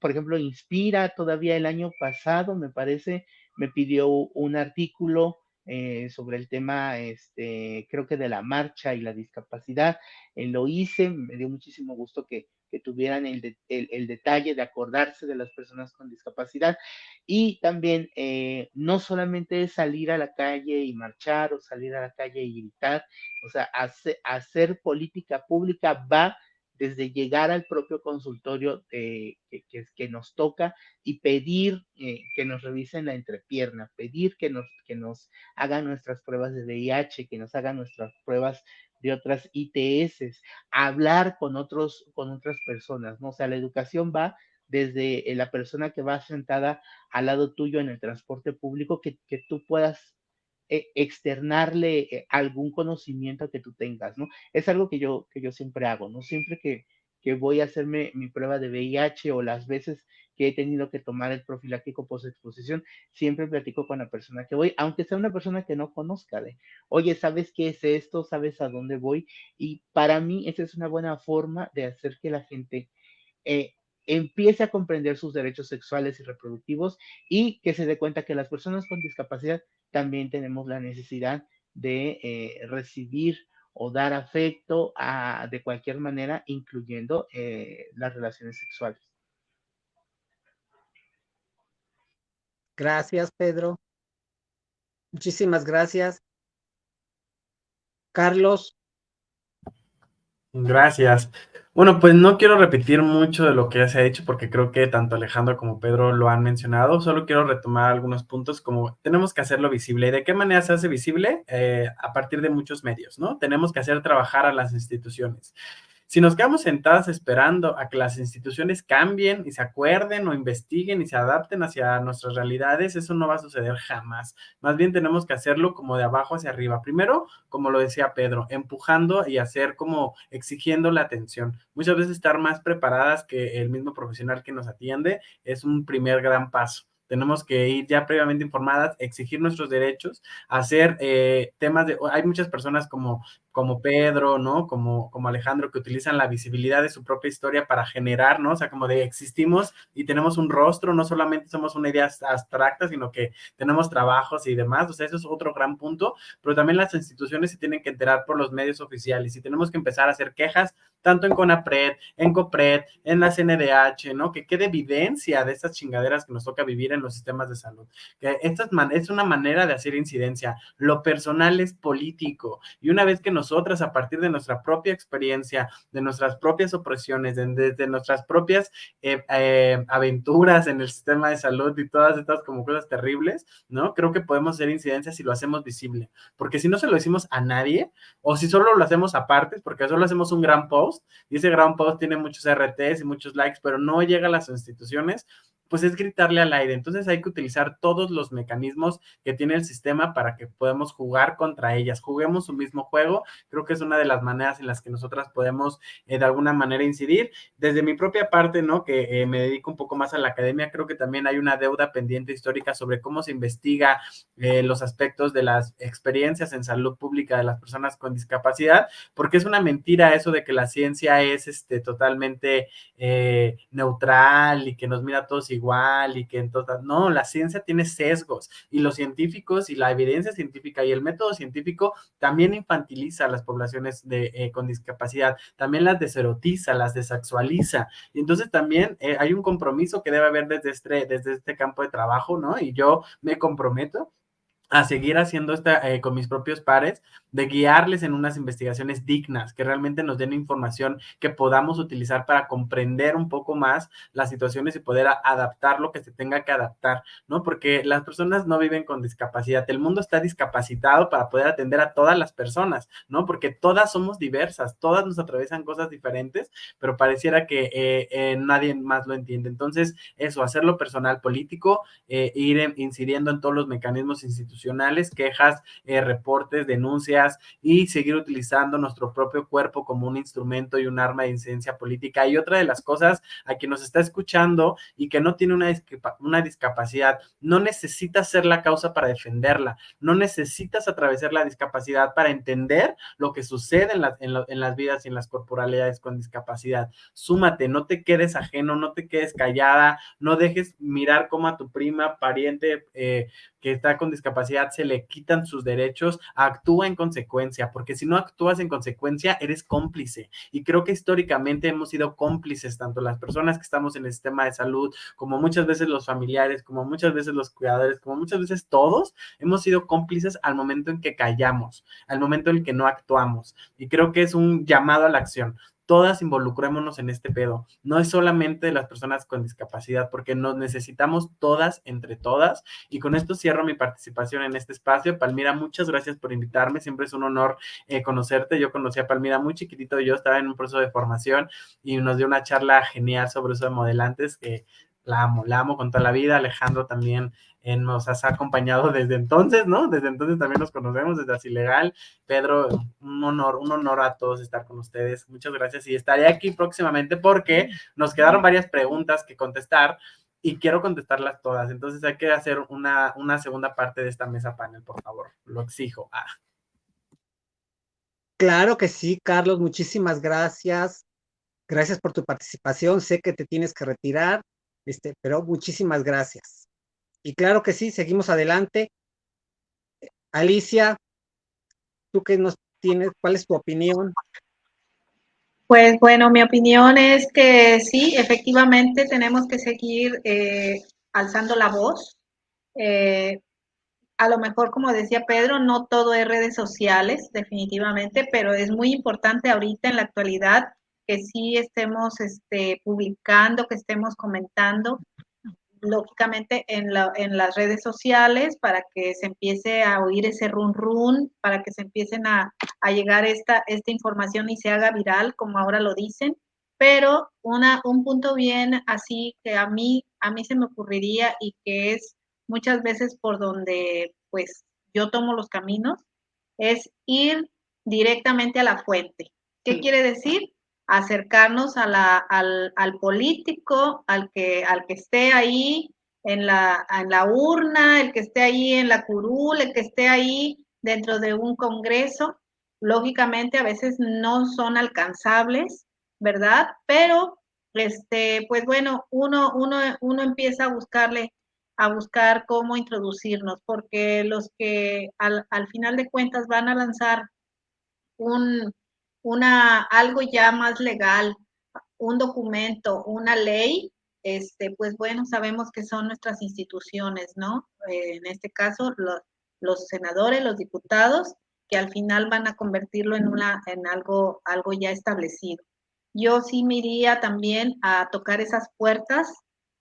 Por ejemplo, Inspira todavía el año pasado, me parece, me pidió un artículo sobre el tema, creo que de la marcha y la discapacidad. Lo hice, me dio muchísimo gusto que tuvieran el detalle de acordarse de las personas con discapacidad. Y también no solamente es salir a la calle y marchar o salir a la calle y gritar, o sea, hacer política pública va desde llegar al propio consultorio que nos toca y pedir que nos revisen la entrepierna, pedir que nos hagan nuestras pruebas de VIH, que nos hagan nuestras pruebas de otras ITS, hablar con otras personas, ¿no? O sea, la educación va desde la persona que va sentada al lado tuyo en el transporte público, que tú puedas externarle algún conocimiento que tú tengas, ¿no? Es algo que yo siempre hago, ¿no? Siempre que voy a hacerme mi prueba de VIH o las veces que he tenido que tomar el profiláctico post-exposición, siempre platico con la persona que voy, aunque sea una persona que no conozca, de, oye, ¿sabes qué es esto? ¿Sabes a dónde voy? Y para mí esa es una buena forma de hacer que la gente eh, empiece a comprender sus derechos sexuales y reproductivos y que se dé cuenta que las personas con discapacidad también tenemos la necesidad de recibir o dar afecto de cualquier manera, incluyendo las relaciones sexuales. Gracias, Pedro. Muchísimas gracias. Carlos. Gracias. Bueno, pues no quiero repetir mucho de lo que ya se ha hecho porque creo que tanto Alejandro como Pedro lo han mencionado. Solo quiero retomar algunos puntos como tenemos que hacerlo visible. ¿Y de qué manera se hace visible? A partir de muchos medios, ¿no? Tenemos que hacer trabajar a las instituciones. Si nos quedamos sentadas esperando a que las instituciones cambien y se acuerden o investiguen y se adapten hacia nuestras realidades, eso no va a suceder jamás. Más bien tenemos que hacerlo como de abajo hacia arriba. Primero, como lo decía Pedro, empujando y hacer como exigiendo la atención. Muchas veces estar más preparadas que el mismo profesional que nos atiende es un primer gran paso. Tenemos que ir ya previamente informadas, exigir nuestros derechos, hacer temas de... Hay muchas personas como Pedro, ¿no? Como Alejandro, que utilizan la visibilidad de su propia historia para generar, ¿no? O sea, como de existimos y tenemos un rostro, no solamente somos una idea abstracta, sino que tenemos trabajos y demás, o sea, eso es otro gran punto, pero también las instituciones se tienen que enterar por los medios oficiales y tenemos que empezar a hacer quejas, tanto en CONAPRED, en COPRED, en la CNDH, ¿no? Que quede evidencia de estas chingaderas que nos toca vivir en los sistemas de salud. Que es una manera de hacer incidencia. Lo personal es político y una vez que nosotras, a partir de nuestra propia experiencia, de nuestras propias opresiones, de nuestras propias aventuras en el sistema de salud y todas estas como cosas terribles, ¿no? Creo que podemos hacer incidencia si lo hacemos visible, porque si no se lo decimos a nadie, o si solo lo hacemos aparte, porque solo hacemos un gran post, y ese gran post tiene muchos RTs y muchos likes, pero no llega a las instituciones, pues es gritarle al aire. Entonces hay que utilizar todos los mecanismos que tiene el sistema para que podamos jugar contra ellas. Juguemos un mismo juego. Creo que es una de las maneras en las que nosotras podemos de alguna manera incidir. Desde mi propia parte, ¿no? Que me dedico un poco más a la academia, creo que también hay una deuda pendiente histórica sobre cómo se investiga los aspectos de las experiencias en salud pública de las personas con discapacidad, porque es una mentira eso de que la ciencia es totalmente neutral y que nos mira a todos igual y que entonces, no, la ciencia tiene sesgos y los científicos y la evidencia científica y el método científico también infantiliza a las poblaciones con discapacidad, también las deserotiza, las desexualiza, y entonces también hay un compromiso que debe haber desde este campo de trabajo, ¿no? Y yo me comprometo a seguir haciendo con mis propios pares, de guiarles en unas investigaciones dignas, que realmente nos den información que podamos utilizar para comprender un poco más las situaciones y poder adaptar lo que se tenga que adaptar, ¿no? Porque las personas no viven con discapacidad, el mundo está discapacitado para poder atender a todas las personas, ¿no? Porque todas somos diversas, todas nos atraviesan cosas diferentes, pero pareciera que nadie más lo entiende. Entonces, eso, hacerlo personal político, ir incidiendo en todos los mecanismos institucionales institucionales, quejas, reportes, denuncias y seguir utilizando nuestro propio cuerpo como un instrumento y un arma de incidencia política. Y otra de las cosas, a quien nos está escuchando y que no tiene una discapacidad, no necesitas ser la causa para defenderla, no necesitas atravesar la discapacidad para entender lo que sucede en las vidas y en las corporalidades con discapacidad. Súmate, no te quedes ajeno, no te quedes callada, no dejes mirar cómo a tu prima, pariente que está con discapacidad se le quitan sus derechos. Actúa en consecuencia, porque si no actúas en consecuencia, eres cómplice. Y creo que históricamente hemos sido cómplices, tanto las personas que estamos en el sistema de salud, como muchas veces los familiares, como muchas veces los cuidadores, como muchas veces todos, hemos sido cómplices al momento en que callamos, al momento en que no actuamos. Y creo que es un llamado a la acción. Todas involucrémonos en este pedo. No es solamente las personas con discapacidad, porque nos necesitamos todas entre todas. Y con esto cierro mi participación en este espacio. Palmira, muchas gracias por invitarme. Siempre es un honor conocerte. Yo conocí a Palmira muy chiquitito. Yo estaba en un proceso de formación y nos dio una charla genial sobre uso de modelantes que la amo con toda la vida. Alejandro también nos has acompañado desde entonces, ¿no? Desde entonces también nos conocemos, desde Así Legal. Pedro, un honor a todos estar con ustedes. Muchas gracias y estaré aquí próximamente porque nos quedaron varias preguntas que contestar y quiero contestarlas todas. Entonces hay que hacer una segunda parte de esta mesa panel, por favor. Lo exijo. Claro que sí, Carlos, muchísimas gracias. Gracias por tu participación. Sé que te tienes que retirar, pero muchísimas gracias. Y claro que sí, seguimos adelante. Alicia, ¿tú qué nos tienes? ¿Cuál es tu opinión? Pues bueno, mi opinión es que sí, efectivamente tenemos que seguir alzando la voz. A lo mejor, como decía Pedro, no todo es redes sociales, definitivamente, pero es muy importante ahorita en la actualidad que sí estemos publicando, que estemos comentando, lógicamente en las redes sociales, para que se empiece a oír ese run run, para que se empiecen a llegar esta información y se haga viral, como ahora lo dicen. Pero un punto bien así que a mí se me ocurriría y que es muchas veces por donde pues yo tomo los caminos, es ir directamente a la fuente. ¿Qué quiere decir? Acercarnos al político, al que esté ahí en la urna, el que esté ahí en la curul, el que esté ahí dentro de un congreso. Lógicamente a veces no son alcanzables, ¿verdad? Pero pues bueno, uno empieza a buscar cómo introducirnos, porque los que al final de cuentas van a lanzar algo ya más legal, un documento, una ley, pues bueno, sabemos que son nuestras instituciones, ¿no? En este caso, los senadores, los diputados, que al final van a convertirlo en algo ya establecido. Yo sí me iría también a tocar esas puertas,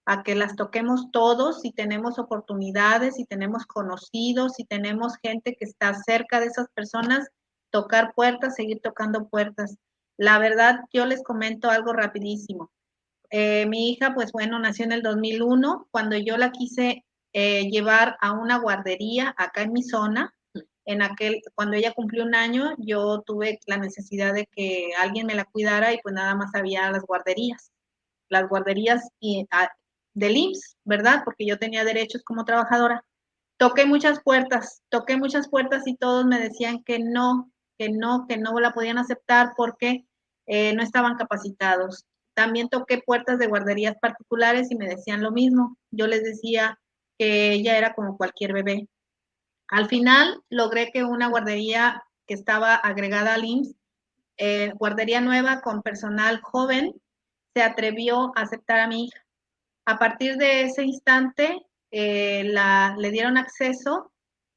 a que las toquemos todos, si tenemos oportunidades, si tenemos conocidos, si tenemos gente que está cerca de esas personas, tocar puertas, seguir tocando puertas. La verdad, yo les comento algo rapidísimo. Mi hija, pues bueno, nació en el 2001. Cuando yo la quise llevar a una guardería acá en mi zona, cuando ella cumplió 1 año, yo tuve la necesidad de que alguien me la cuidara y pues nada más había las guarderías del IMSS, ¿verdad? Porque yo tenía derechos como trabajadora. Toqué muchas puertas y todos me decían que no la podían aceptar porque no estaban capacitados. También toqué puertas de guarderías particulares y me decían lo mismo. Yo les decía que ella era como cualquier bebé. Al final logré que una guardería que estaba agregada al IMSS, guardería nueva con personal joven, se atrevió a aceptar a mi hija. A partir de ese instante, le dieron acceso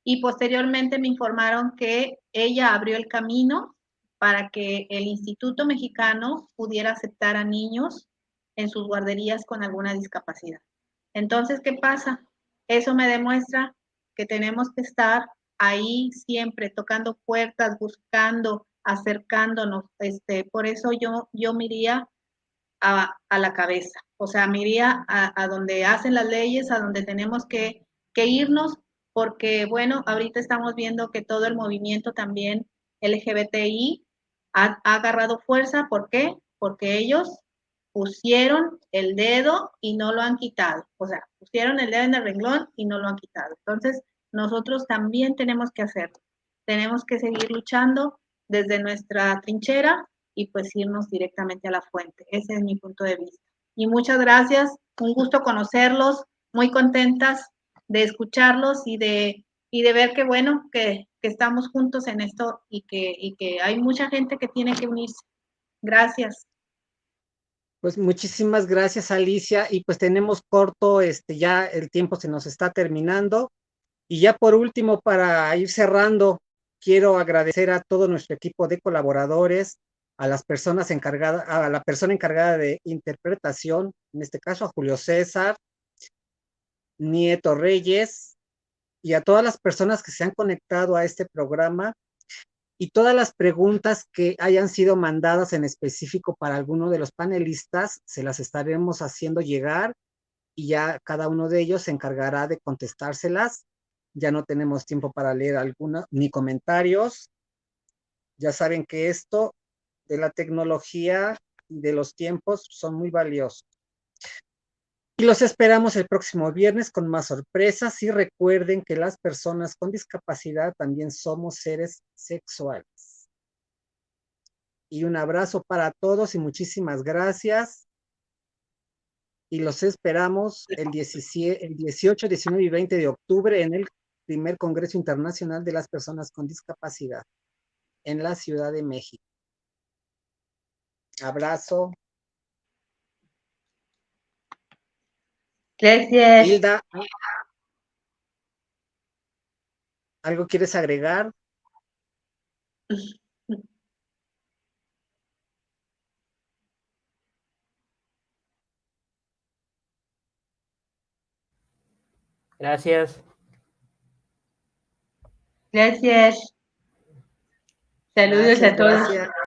y posteriormente me informaron que ella abrió el camino para que el Instituto Mexicano pudiera aceptar a niños en sus guarderías con alguna discapacidad. Entonces, ¿qué pasa? Eso me demuestra que tenemos que estar ahí siempre tocando puertas, buscando, acercándonos. Por eso yo me iría a la cabeza. O sea, me iría a donde hacen las leyes, a donde tenemos que irnos, porque, bueno, ahorita estamos viendo que todo el movimiento también LGBTI ha agarrado fuerza. ¿Por qué? Porque ellos pusieron el dedo y no lo han quitado. O sea, pusieron el dedo en el renglón y no lo han quitado. Entonces, nosotros también tenemos que hacerlo. Tenemos que seguir luchando desde nuestra trinchera y pues irnos directamente a la fuente. Ese es mi punto de vista. Y muchas gracias, un gusto conocerlos, muy contentas de escucharlos y de ver que bueno, que estamos juntos en esto y que hay mucha gente que tiene que unirse. Gracias. Pues muchísimas gracias, Alicia. Y pues tenemos corto, ya el tiempo se nos está terminando. Y ya por último, para ir cerrando, quiero agradecer a todo nuestro equipo de colaboradores, a las personas encargadas, a la persona encargada de interpretación, en este caso a Julio César, Nieto Reyes, y a todas las personas que se han conectado a este programa, y todas las preguntas que hayan sido mandadas en específico para alguno de los panelistas, se las estaremos haciendo llegar y ya cada uno de ellos se encargará de contestárselas. Ya no tenemos tiempo para leer alguna ni comentarios. Ya saben que esto de la tecnología y de los tiempos son muy valiosos. Y los esperamos el próximo viernes con más sorpresas, y recuerden que las personas con discapacidad también somos seres sexuales. Y un abrazo para todos y muchísimas gracias. Y los esperamos el 18, 19 y 20 de octubre en el primer Congreso Internacional de las Personas con Discapacidad en la Ciudad de México. Abrazo. Gracias. Hilda, ¿algo quieres agregar? Gracias. Gracias. Saludos Gracias, a todos. gracias.